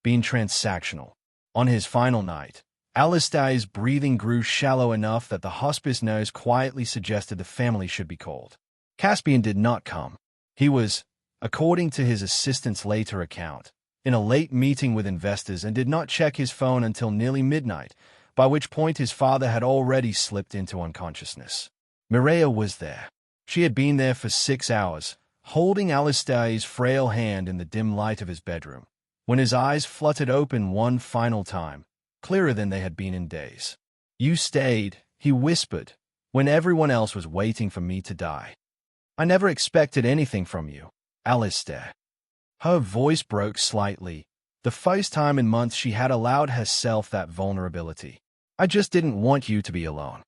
been transactional. On his final night, Alistair's breathing grew shallow enough that the hospice nurse quietly suggested the family should be called. Caspian did not come. He was, according to his assistant's later account, in a late meeting with investors and did not check his phone until nearly midnight, by which point his father had already slipped into unconsciousness. Mireia was there. She had been there for 6 hours, holding Alistair's frail hand in the dim light of his bedroom, when his eyes fluttered open one final time, clearer than they had been in days. "You stayed," he whispered, "when everyone else was waiting for me to die. I never expected anything from you, Alistair." Her voice broke slightly, the first time in months she had allowed herself that vulnerability. "I just didn't want you to be alone."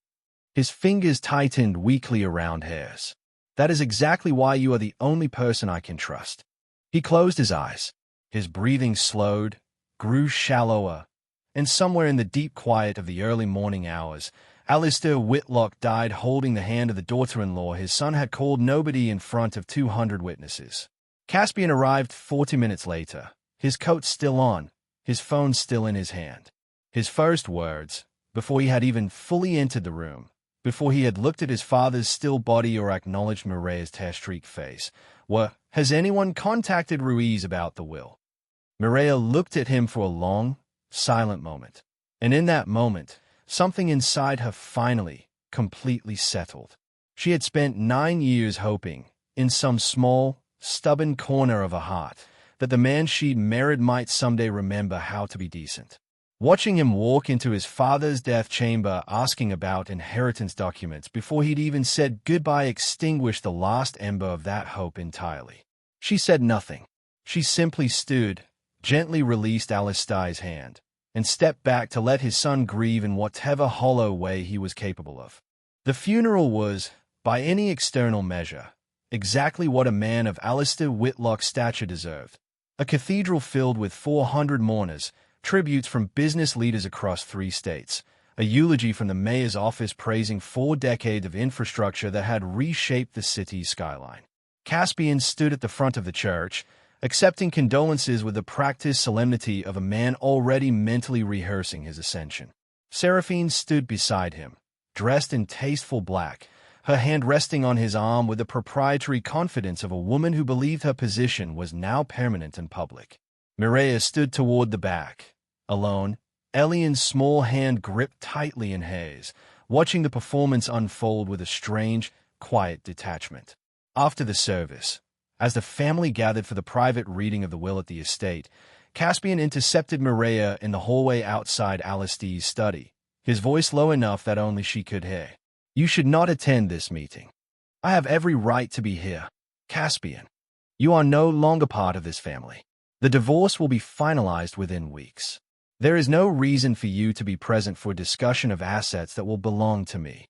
His fingers tightened weakly around hers. "That is exactly why you are the only person I can trust." He closed his eyes. His breathing slowed, grew shallower, and somewhere in the deep quiet of the early morning hours, Alistair Whitlock died holding the hand of the daughter-in-law his son had called nobody in front of 200 witnesses. Caspian arrived 40 minutes later, his coat still on, his phone still in his hand. His first words, before he had even fully entered the room, before he had looked at his father's still body or acknowledged Mireya's tear-streaked face, were, "Has anyone contacted Ruiz about the will?" Mireya looked at him for a long, silent moment. And in that moment, something inside her finally, completely settled. She had spent 9 years hoping, in some small, stubborn corner of her heart, that the man she'd married might someday remember how to be decent. Watching him walk into his father's death chamber asking about inheritance documents before he'd even said goodbye extinguished the last ember of that hope entirely. She said nothing. She simply stood, gently released Alistair's hand, and stepped back to let his son grieve in whatever hollow way he was capable of. The funeral was, by any external measure, exactly what a man of Alistair Whitlock's stature deserved. A cathedral filled with 400 mourners, tributes from business leaders across 3 states, a eulogy from the mayor's office praising 4 decades of infrastructure that had reshaped the city's skyline. Caspian stood at the front of the church, accepting condolences with the practiced solemnity of a man already mentally rehearsing his ascension. Seraphine stood beside him, dressed in tasteful black, her hand resting on his arm with the proprietary confidence of a woman who believed her position was now permanent and public. Mireya stood toward the back, alone, Elian's small hand gripped tightly in hers, watching the performance unfold with a strange, quiet detachment. After the service, as the family gathered for the private reading of the will at the estate, Caspian intercepted Mireya in the hallway outside Alistair's study, his voice low enough that only she could hear. "You should not attend this meeting. I have every right to be here. Caspian, you are no longer part of this family. The divorce will be finalized within weeks. There is no reason for you to be present for a discussion of assets that will belong to me."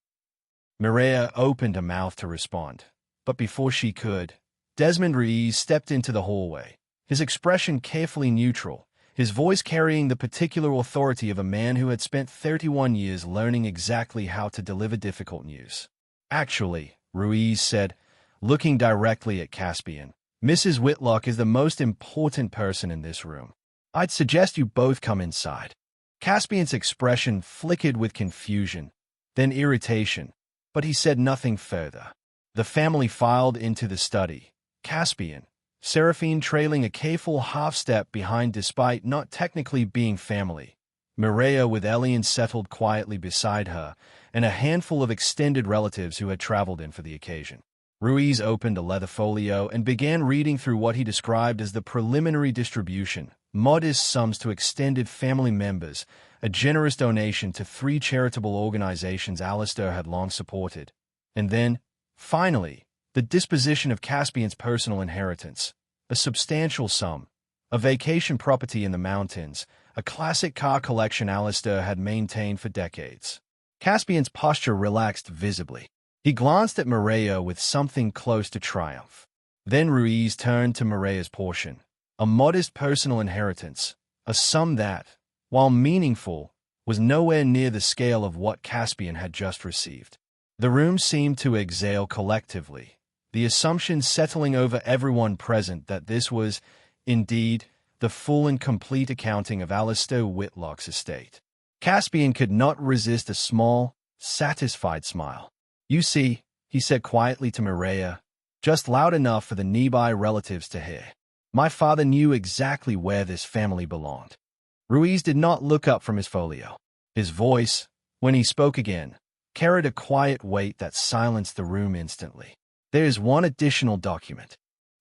Mireya opened her mouth to respond, but before she could, Desmond Ruiz stepped into the hallway, his expression carefully neutral, his voice carrying the particular authority of a man who had spent 31 years learning exactly how to deliver difficult news. "Actually," Ruiz said, looking directly at Caspian, "Mrs. Whitlock is the most important person in this room. I'd suggest you both come inside." Caspian's expression flickered with confusion, then irritation, but he said nothing further. The family filed into the study, Caspian, Seraphine trailing a careful half-step behind despite not technically being family, Mireya with Elian settled quietly beside her, and a handful of extended relatives who had traveled in for the occasion. Ruiz opened a leather folio and began reading through what he described as the preliminary distribution, modest sums to extended family members, a generous donation to 3 charitable organizations Alistair had long supported, and then, finally, the disposition of Caspian's personal inheritance, a substantial sum, a vacation property in the mountains, a classic car collection Alistair had maintained for decades. Caspian's posture relaxed visibly. He glanced at Mireya with something close to triumph. Then Ruiz turned to Mireya's portion, a modest personal inheritance, a sum that, while meaningful, was nowhere near the scale of what Caspian had just received. The room seemed to exhale collectively, the assumption settling over everyone present that this was, indeed, the full and complete accounting of Alistair Whitlock's estate. Caspian could not resist a small, satisfied smile. "You see," he said quietly to Mireya, just loud enough for the nearby relatives to hear, "my father knew exactly where this family belonged." Ruiz did not look up from his folio. His voice, when he spoke again, carried a quiet weight that silenced the room instantly. "There is one additional document."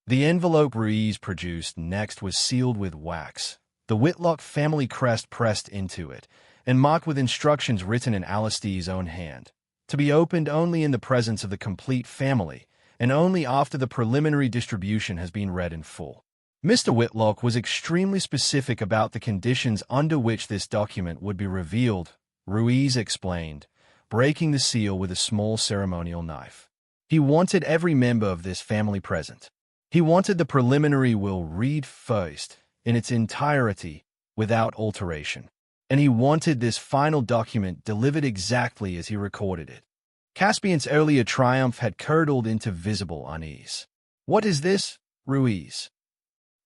The envelope Ruiz produced next was sealed with wax, the Whitlock family crest pressed into it, and marked with instructions written in Alistair's own hand, to be opened only in the presence of the complete family, and only after the preliminary distribution has been read in full. Mr. Whitlock was extremely specific about the conditions under which this document would be revealed, Ruiz explained, breaking the seal with a small ceremonial knife. He wanted every member of this family present. He wanted the preliminary will read first, in its entirety, without alteration. And he wanted this final document delivered exactly as he recorded it. Caspian's earlier triumph had curdled into visible unease. "What is this, Ruiz?"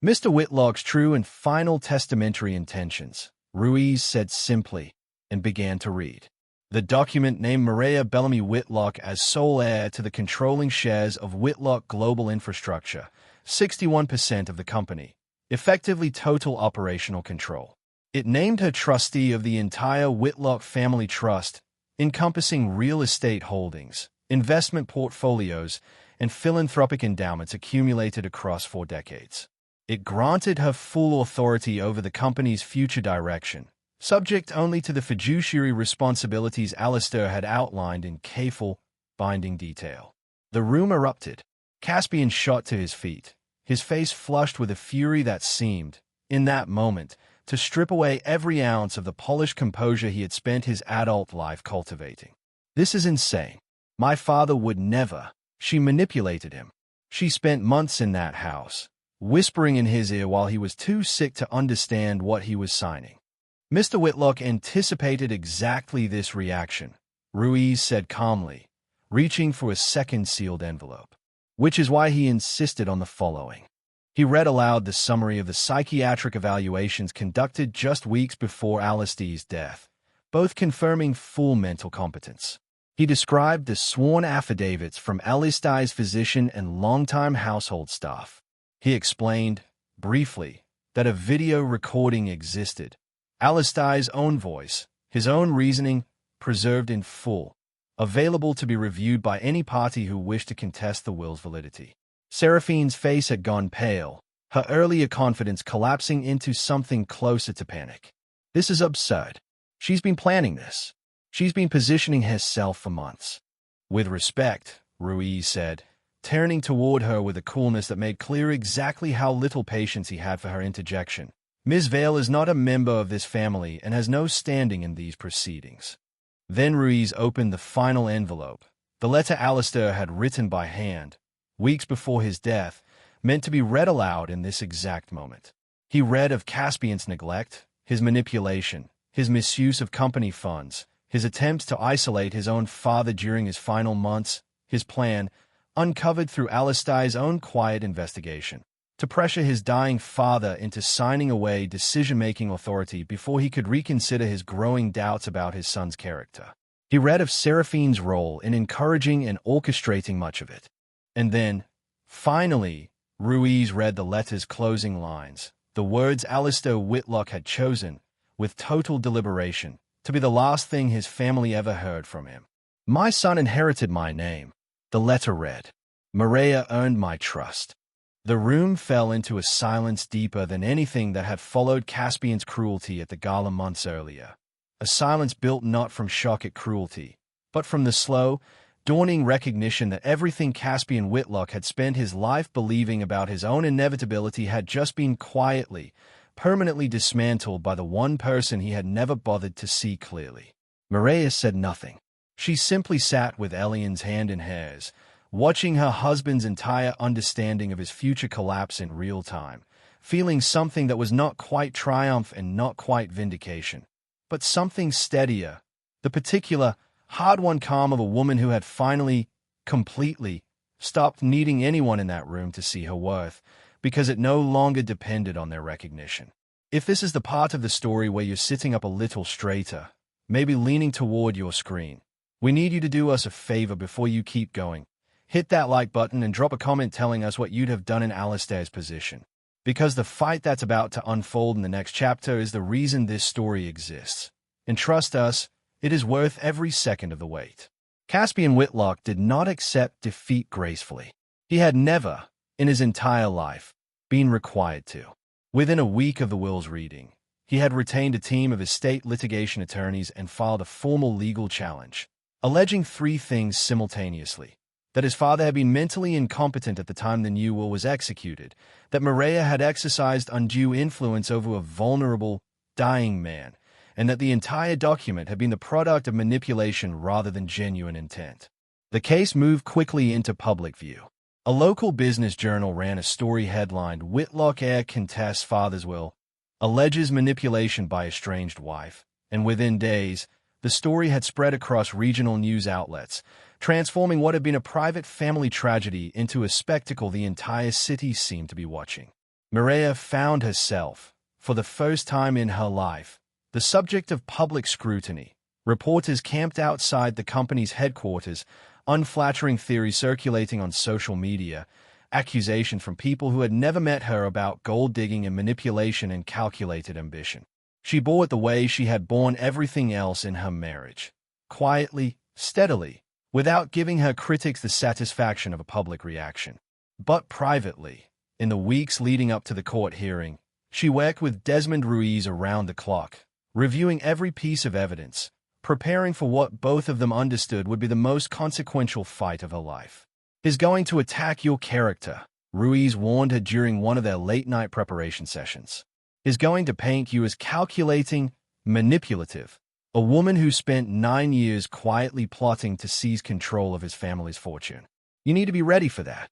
"Mr. Whitlock's true and final testamentary intentions," Ruiz said simply, and began to read. The document named Maria Bellamy Whitlock as sole heir to the controlling shares of Whitlock Global Infrastructure, 61% of the company, effectively total operational control. It named her trustee of the entire Whitlock family trust, encompassing real estate holdings, investment portfolios, and philanthropic endowments accumulated across 4 decades. It granted her full authority over the company's future direction, subject only to the fiduciary responsibilities Alistair had outlined in careful, binding detail. The room erupted. Caspian shot to his feet, his face flushed with a fury that seemed, in that moment, to strip away every ounce of the polished composure he had spent his adult life cultivating. "This is insane. My father would never." She manipulated him. She spent months in that house, whispering in his ear while he was too sick to understand what he was signing. Mr. Whitlock anticipated exactly this reaction, Ruiz said calmly, reaching for a second sealed envelope. "Which is why he insisted on the following." He read aloud the summary of the psychiatric evaluations conducted just weeks before Alistair's death, both confirming full mental competence. He described the sworn affidavits from Alistair's physician and longtime household staff. He explained, briefly, that a video recording existed, Alistair's own voice, his own reasoning, preserved in full, available to be reviewed by any party who wished to contest the will's validity. Seraphine's face had gone pale, her earlier confidence collapsing into something closer to panic. "This is absurd. She's been planning this. She's been positioning herself for months." "With respect," Ruiz said, turning toward her with a coolness that made clear exactly how little patience he had for her interjection. "Ms. Vale is not a member of this family and has no standing in these proceedings." Then Ruiz opened the final envelope, the letter Alistair had written by hand, weeks before his death, meant to be read aloud in this exact moment. He read of Caspian's neglect, his manipulation, his misuse of company funds, his attempts to isolate his own father during his final months, his plan, uncovered through Alistair's own quiet investigation, to pressure his dying father into signing away decision-making authority before he could reconsider his growing doubts about his son's character. He read of Seraphine's role in encouraging and orchestrating much of it. And then, finally, Ruiz read the letter's closing lines, the words Alistair Whitlock had chosen, with total deliberation, to be the last thing his family ever heard from him. "My son inherited my name," the letter read. "Maria earned my trust." The room fell into a silence deeper than anything that had followed Caspian's cruelty at the gala months earlier. A silence built not from shock at cruelty, but from the slow, dawning recognition that everything Caspian Whitlock had spent his life believing about his own inevitability had just been quietly, permanently dismantled by the one person he had never bothered to see clearly. Maria said nothing. She simply sat with Elian's hand in hers, watching her husband's entire understanding of his future collapse in real time, feeling something that was not quite triumph and not quite vindication, but something steadier, the particular, hard-won calm of a woman who had finally, completely, stopped needing anyone in that room to see her worth, because it no longer depended on their recognition. If this is the part of the story where you're sitting up a little straighter, maybe leaning toward your screen, we need you to do us a favor before you keep going. Hit that like button and drop a comment telling us what you'd have done in Alistair's position. Because the fight that's about to unfold in the next chapter is the reason this story exists. And trust us, it is worth every second of the wait. Caspian Whitlock did not accept defeat gracefully. He had never, in his entire life, been required to. Within a week of the will's reading, he had retained a team of estate litigation attorneys and filed a formal legal challenge, alleging 3 things simultaneously: that his father had been mentally incompetent at the time the new will was executed, that Maria had exercised undue influence over a vulnerable, dying man, and that the entire document had been the product of manipulation rather than genuine intent. The case moved quickly into public view. A local business journal ran a story headlined, "Whitlock heir contests father's will, alleges manipulation by estranged wife," and within days, the story had spread across regional news outlets, transforming what had been a private family tragedy into a spectacle the entire city seemed to be watching. Mireya found herself, for the first time in her life, the subject of public scrutiny. Reporters camped outside the company's headquarters, unflattering theories circulating on social media, accusations from people who had never met her about gold-digging and manipulation and calculated ambition. She bore it the way she had borne everything else in her marriage, quietly, steadily, without giving her critics the satisfaction of a public reaction. But privately, in the weeks leading up to the court hearing, she worked with Desmond Ruiz around the clock, reviewing every piece of evidence, preparing for what both of them understood would be the most consequential fight of her life. "He's going to attack your character," Ruiz warned her during one of their late-night preparation sessions. "He's going to paint you as calculating, manipulative, a woman who spent 9 years quietly plotting to seize control of his family's fortune. You need to be ready for that."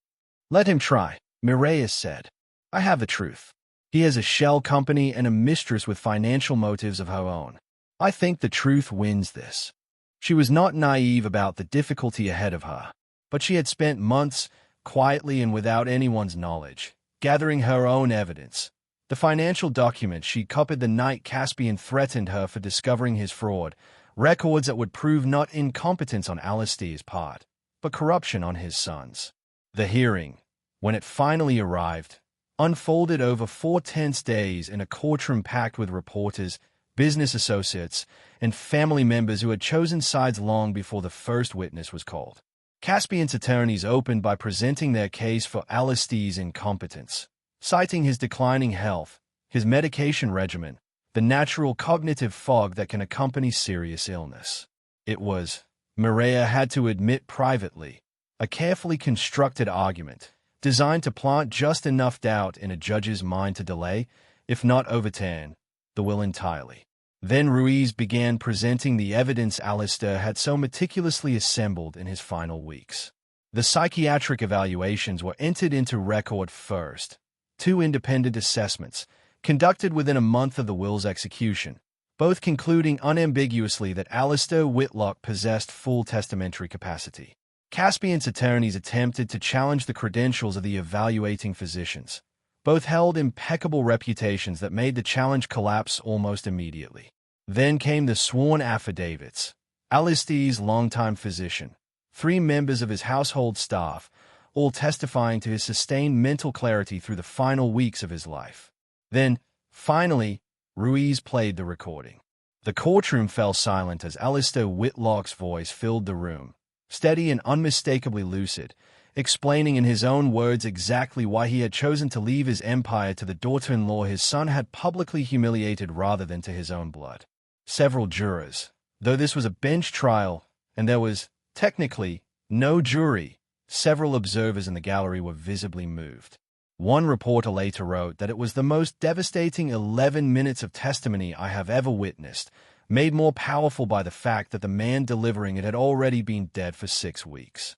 "Let him try," Mireya said. "I have the truth. He has a shell company and a mistress with financial motives of her own. I think the truth wins this." She was not naive about the difficulty ahead of her, but she had spent months, quietly and without anyone's knowledge, gathering her own evidence. The financial documents she copied the night Caspian threatened her for discovering his fraud, records that would prove not incompetence on Alistair's part, but corruption on his son's. The hearing, when it finally arrived, unfolded over 4 tense days in a courtroom packed with reporters, business associates, and family members who had chosen sides long before the first witness was called. Caspian's attorneys opened by presenting their case for Alistair's incompetence, citing his declining health, his medication regimen, the natural cognitive fog that can accompany serious illness. It was, Mireya had to admit privately, a carefully constructed argument, designed to plant just enough doubt in a judge's mind to delay, if not overturn, the will entirely. Then Ruiz began presenting the evidence Alistair had so meticulously assembled in his final weeks. The psychiatric evaluations were entered into record first, 2 independent assessments, conducted within a month of the will's execution, both concluding unambiguously that Alistair Whitlock possessed full testamentary capacity. Caspian's attorneys attempted to challenge the credentials of the evaluating physicians. Both held impeccable reputations that made the challenge collapse almost immediately. Then came the sworn affidavits. Alistair's longtime physician, 3 members of his household staff, all testifying to his sustained mental clarity through the final weeks of his life. Then, finally, Ruiz played the recording. The courtroom fell silent as Alistair Whitlock's voice filled the room, steady and unmistakably lucid, explaining in his own words exactly why he had chosen to leave his empire to the daughter-in-law his son had publicly humiliated rather than to his own blood. Several jurors, though this was a bench trial and there was, technically, no jury, several observers in the gallery were visibly moved. One reporter later wrote that it was the most devastating 11 minutes of testimony I have ever witnessed, made more powerful by the fact that the man delivering it had already been dead for 6 weeks.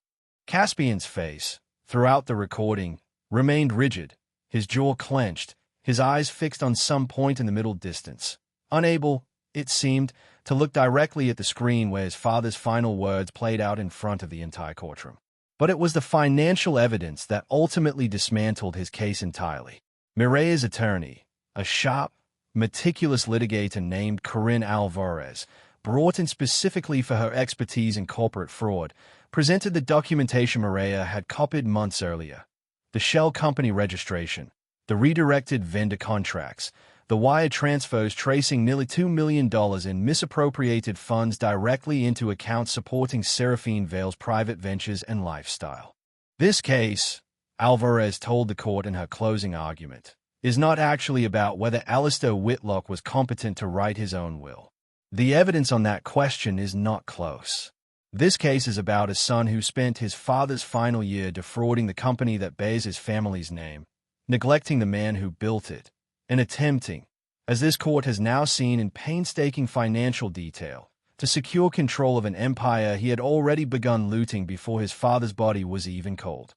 Caspian's face, throughout the recording, remained rigid, his jaw clenched, his eyes fixed on some point in the middle distance, unable, it seemed, to look directly at the screen where his father's final words played out in front of the entire courtroom. But it was the financial evidence that ultimately dismantled his case entirely. Mireya's attorney, a sharp, meticulous litigator named Corinne Alvarez, brought in specifically for her expertise in corporate fraud, presented the documentation Mireya had copied months earlier. The shell company registration, the redirected vendor contracts, the wire transfers tracing nearly $2 million in misappropriated funds directly into accounts supporting Seraphine Vale's private ventures and lifestyle. This case, Alvarez told the court in her closing argument, is not actually about whether Alistair Whitlock was competent to write his own will. The evidence on that question is not close. This case is about a son who spent his father's final year defrauding the company that bears his family's name, neglecting the man who built it, and attempting, as this court has now seen in painstaking financial detail, to secure control of an empire he had already begun looting before his father's body was even cold.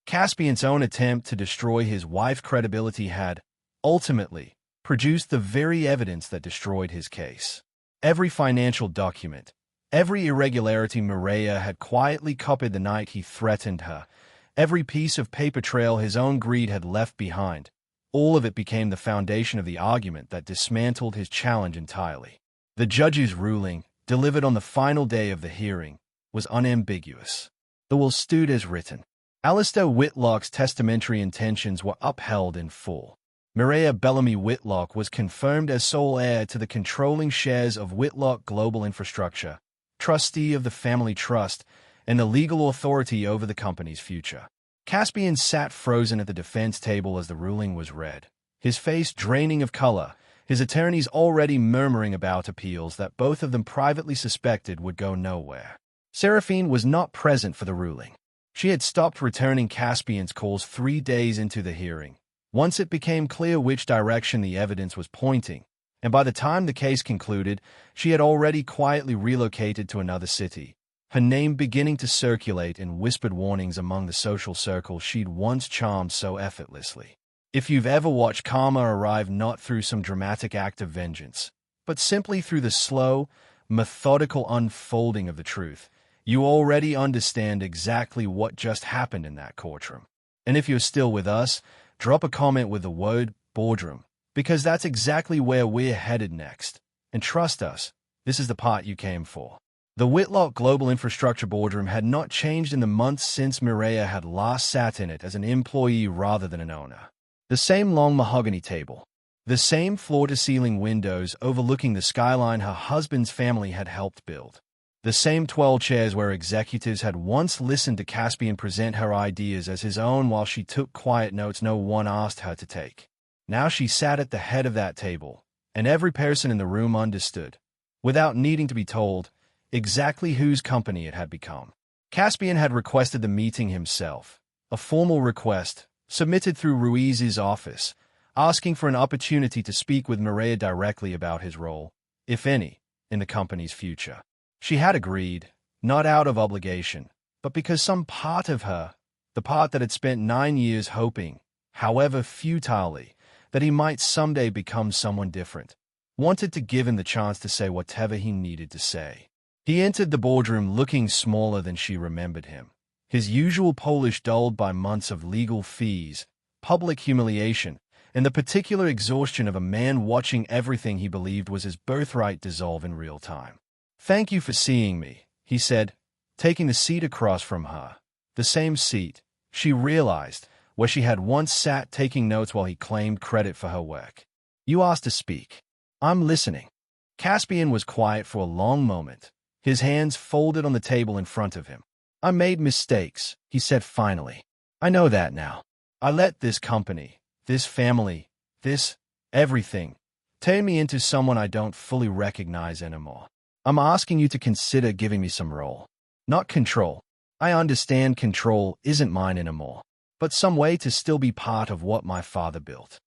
Caspian's own attempt to destroy his wife's credibility had, ultimately, produced the very evidence that destroyed his case. Every financial document, every irregularity Mireia had quietly copied the night he threatened her, every piece of paper trail his own greed had left behind, all of it became the foundation of the argument that dismantled his challenge entirely. The judge's ruling, delivered on the final day of the hearing, was unambiguous. The will stood as written. Alistair Whitlock's testamentary intentions were upheld in full. Mireia Bellamy Whitlock was confirmed as sole heir to the controlling shares of Whitlock Global Infrastructure, trustee of the family trust, and the legal authority over the company's future. Caspian sat frozen at the defense table as the ruling was read, his face draining of color, his attorneys already murmuring about appeals that both of them privately suspected would go nowhere. Seraphine was not present for the ruling. She had stopped returning Caspian's calls 3 days into the hearing, once it became clear which direction the evidence was pointing, and by the time the case concluded, she had already quietly relocated to another city, her name beginning to circulate in whispered warnings among the social circles she'd once charmed so effortlessly. If you've ever watched karma arrive not through some dramatic act of vengeance, but simply through the slow, methodical unfolding of the truth, you already understand exactly what just happened in that courtroom. And if you're still with us, drop a comment with the word boardroom, because that's exactly where we're headed next. And trust us, this is the part you came for. The Whitlock Global Infrastructure boardroom had not changed in the months since Mireia had last sat in it as an employee rather than an owner. The same long mahogany table, the same floor-to-ceiling windows overlooking the skyline her husband's family had helped build. The same 12 chairs where executives had once listened to Caspian present her ideas as his own while she took quiet notes no one asked her to take. Now she sat at the head of that table, and every person in the room understood, without needing to be told, exactly whose company it had become. Caspian had requested the meeting himself, a formal request, submitted through Ruiz's office, asking for an opportunity to speak with Mireia directly about his role, if any, in the company's future. She had agreed, not out of obligation, but because some part of her, the part that had spent 9 years hoping, however futilely, that he might someday become someone different, wanted to give him the chance to say whatever he needed to say. He entered the boardroom looking smaller than she remembered him, his usual polish dulled by months of legal fees, public humiliation, and the particular exhaustion of a man watching everything he believed was his birthright dissolve in real time. "Thank you for seeing me," he said, taking the seat across from her. The same seat, she realized, where she had once sat taking notes while he claimed credit for her work. "You asked to speak. I'm listening." Caspian was quiet for a long moment, his hands folded on the table in front of him. "I made mistakes," he said finally. "I know that now. I let this company, this family, this everything, turn me into someone I don't fully recognize anymore. I'm asking you to consider giving me some role. Not control. I understand control isn't mine anymore, but some way to still be part of what my father built."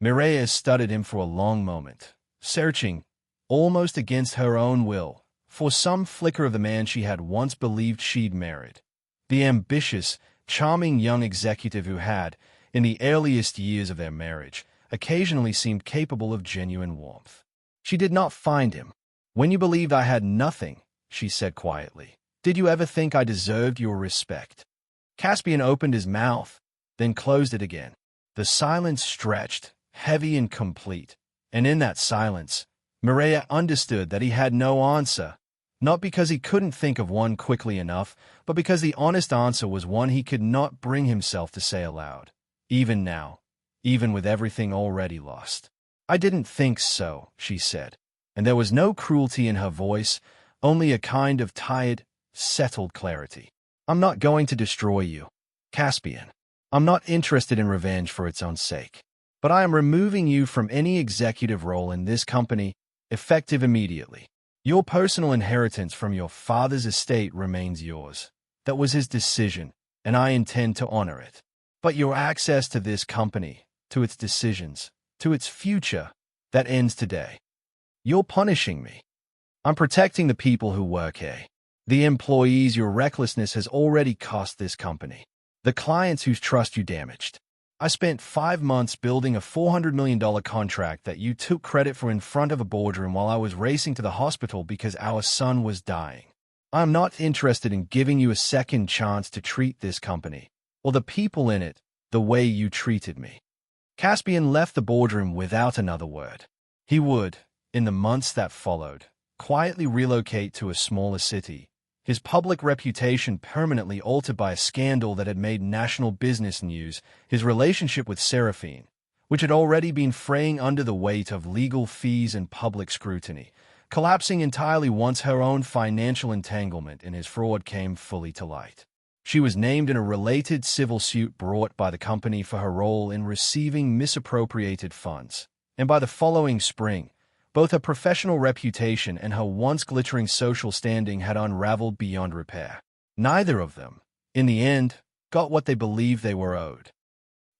Mireia studied him for a long moment, searching, almost against her own will, for some flicker of the man she had once believed she'd married. The ambitious, charming young executive who had, in the earliest years of their marriage, occasionally seemed capable of genuine warmth. She did not find him. "When you believed I had nothing," she said quietly, "did you ever think I deserved your respect?" Caspian opened his mouth, then closed it again. The silence stretched, heavy and complete, and in that silence, Mireia understood that he had no answer, not because he couldn't think of one quickly enough, but because the honest answer was one he could not bring himself to say aloud, even now, even with everything already lost. "I didn't think so," she said, and there was no cruelty in her voice, only a kind of tired, settled clarity. "I'm not going to destroy you, Caspian. I'm not interested in revenge for its own sake. But I am removing you from any executive role in this company, effective immediately. Your personal inheritance from your father's estate remains yours. That was his decision, and I intend to honor it. But your access to this company, to its decisions, to its future, That ends today. You're punishing me. I'm protecting the people who work here. The employees your recklessness has already cost this company. The clients whose trust you damaged. I spent 5 months building a $400 million contract that you took credit for in front of a boardroom while I was racing to the hospital because our son was dying. I'm not interested in giving you a second chance to treat this company, or the people in it, the way you treated me. Caspian left the boardroom without another word. He would, in the months that followed, quietly relocate to a smaller city, his public reputation permanently altered by a scandal that had made national business news, his relationship with Seraphine, which had already been fraying under the weight of legal fees and public scrutiny, collapsing entirely once her own financial entanglement in his fraud came fully to light. She was named in a related civil suit brought by the company for her role in receiving misappropriated funds, and by the following spring, both her professional reputation and her once glittering social standing had unraveled beyond repair. Neither of them, in the end, got what they believed they were owed.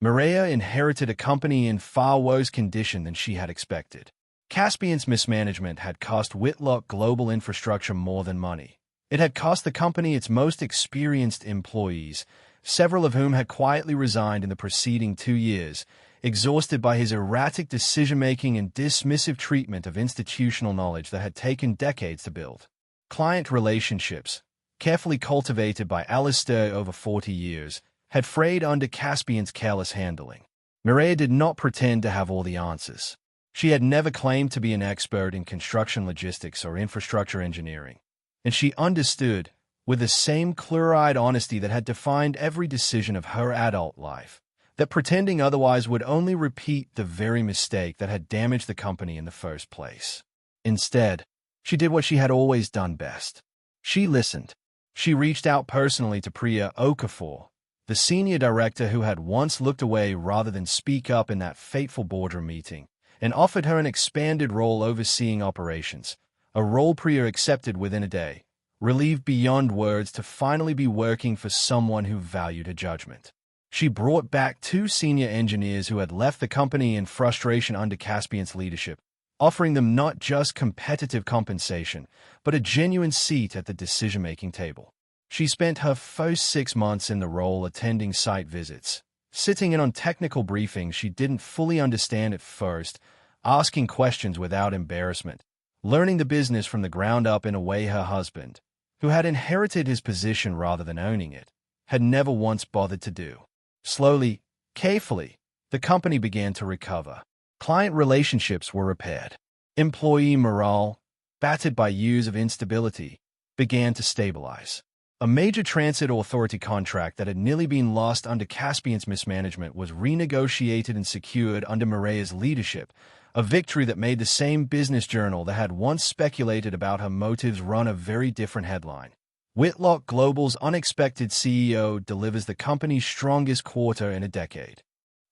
Mireia inherited a company in far worse condition than she had expected. Caspian's mismanagement had cost Whitlock Global Infrastructure more than money. It had cost the company its most experienced employees, several of whom had quietly resigned in the preceding 2 years, exhausted by his erratic decision-making and dismissive treatment of institutional knowledge that had taken decades to build. Client relationships, carefully cultivated by Alistair over 40 years, had frayed under Caspian's careless handling. Mireia did not pretend to have all the answers. She had never claimed to be an expert in construction logistics or infrastructure engineering, and she understood, with the same clear-eyed honesty that had defined every decision of her adult life, that pretending otherwise would only repeat the very mistake that had damaged the company in the first place. Instead, she did what she had always done best. She listened. She reached out personally to Priya Okafor, the senior director who had once looked away rather than speak up in that fateful boardroom meeting, and offered her an expanded role overseeing operations, a role Priya accepted within a day, relieved beyond words to finally be working for someone who valued her judgment. She brought back 2 senior engineers who had left the company in frustration under Caspian's leadership, offering them not just competitive compensation, but a genuine seat at the decision-making table. She spent her first 6 months in the role attending site visits, sitting in on technical briefings she didn't fully understand at first, asking questions without embarrassment, learning the business from the ground up in a way her husband, who had inherited his position rather than owning it, had never once bothered to do. Slowly, carefully, the company began to recover. Client relationships were repaired. Employee morale, battered by years of instability, began to stabilize. A major transit authority contract that had nearly been lost under Caspian's mismanagement was renegotiated and secured under Mireia's leadership, a victory that made the same business journal that had once speculated about her motives run a very different headline. Whitlock Global's unexpected CEO delivers the company's strongest quarter in a decade.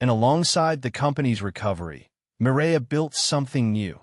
And alongside the company's recovery, Mireia built something new,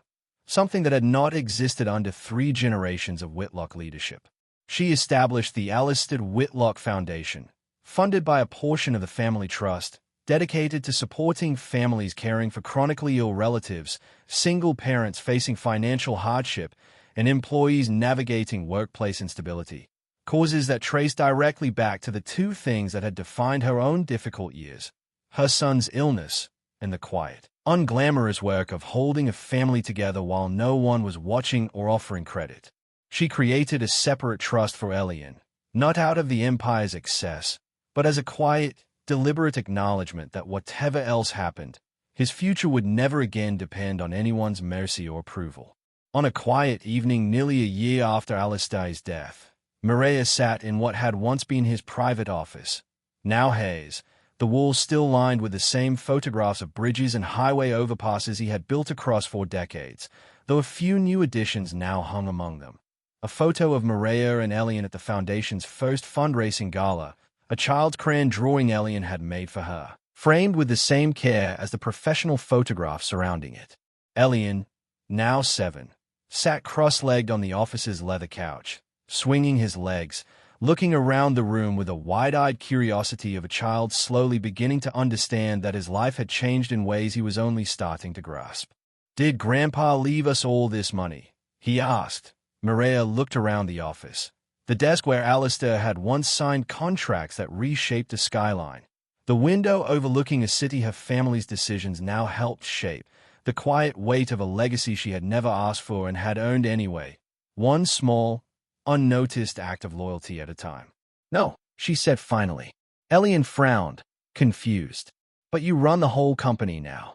something that had not existed under 3 generations of Whitlock leadership. She established the Alistair Whitlock Foundation, funded by a portion of the family trust, dedicated to supporting families caring for chronically ill relatives, single parents facing financial hardship, and employees navigating workplace instability. Causes that trace directly back to the 2 things that had defined her own difficult years: her son's illness and the quiet, unglamorous work of holding a family together while no one was watching or offering credit. She created a separate trust for Elian, not out of the empire's excess, but as a quiet, deliberate acknowledgement that whatever else happened, his future would never again depend on anyone's mercy or approval. On a quiet evening nearly a year after Alistair's death, Mireia sat in what had once been his private office, now his, the walls still lined with the same photographs of bridges and highway overpasses he had built across 4 decades, though a few new additions now hung among them. A photo of Mireia and Elian at the Foundation's first fundraising gala, a child's crayon drawing Elian had made for her, framed with the same care as the professional photographs surrounding it. Elian, now 7, sat cross-legged on the office's leather couch, swinging his legs, looking around the room with a wide-eyed curiosity of a child slowly beginning to understand that his life had changed in ways he was only starting to grasp. Did Grandpa leave us all this money? He asked. Maria looked around the office. The desk where Alistair had once signed contracts that reshaped the skyline. The window overlooking a city her family's decisions now helped shape. The quiet weight of a legacy she had never asked for and had earned anyway. One small, unnoticed act of loyalty at a time. No, she said finally. Elian frowned, confused. But you run the whole company now.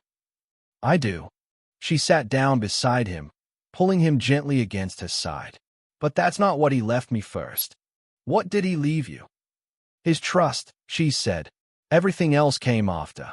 I do. She sat down beside him, pulling him gently against her side. But that's not what he left me first. What did he leave you? His trust, she said. Everything else came after.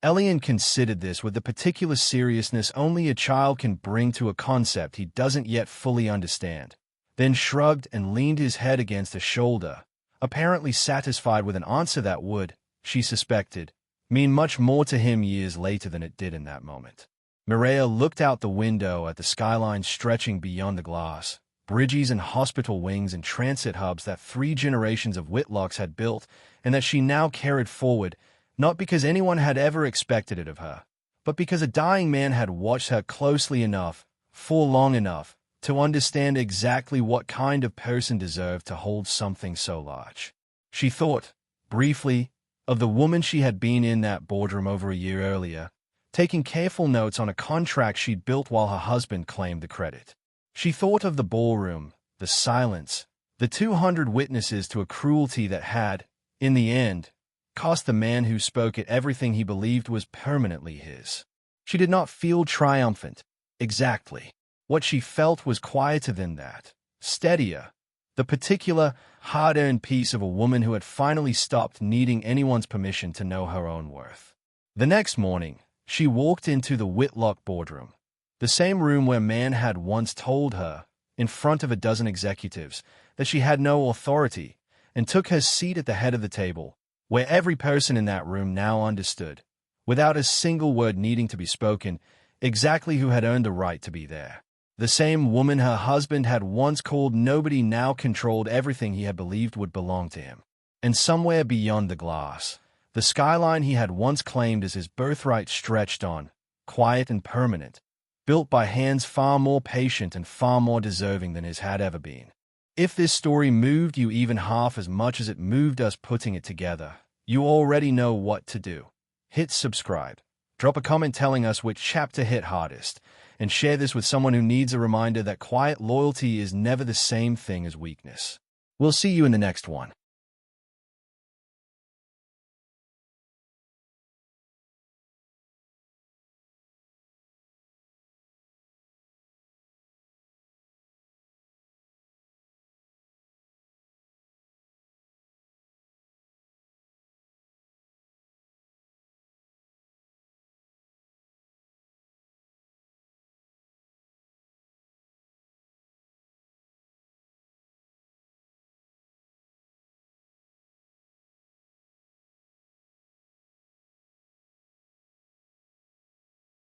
Elian considered this with the particular seriousness only a child can bring to a concept he doesn't yet fully understand, then shrugged and leaned his head against her shoulder, apparently satisfied with an answer that would, she suspected, mean much more to him years later than it did in that moment. Maria looked out the window at the skyline stretching beyond the glass, bridges and hospital wings and transit hubs that 3 generations of Whitlocks had built and that she now carried forward, not because anyone had ever expected it of her, but because a dying man had watched her closely enough, for long enough, to understand exactly what kind of person deserved to hold something so large. She thought, briefly, of the woman she had been in that boardroom over a year earlier, taking careful notes on a contract she'd built while her husband claimed the credit. She thought of the ballroom, the silence, the 200 witnesses to a cruelty that had, in the end, cost the man who spoke it everything he believed was permanently his. She did not feel triumphant, exactly. What she felt was quieter than that, steadier, the particular, hard-earned peace of a woman who had finally stopped needing anyone's permission to know her own worth. The next morning, she walked into the Whitlock boardroom, the same room where man had once told her, in front of a dozen executives, that she had no authority, and took her seat at the head of the table, where every person in that room now understood, without a single word needing to be spoken, exactly who had earned the right to be there. The same woman her husband had once called nobody now controlled everything he had believed would belong to him. And somewhere beyond the glass, the skyline he had once claimed as his birthright stretched on, quiet and permanent, built by hands far more patient and far more deserving than his had ever been. If this story moved you even half as much as it moved us putting it together, you already know what to do. Hit subscribe, drop a comment telling us which chapter hit hardest, and share this with someone who needs a reminder that quiet loyalty is never the same thing as weakness. We'll see you in the next one.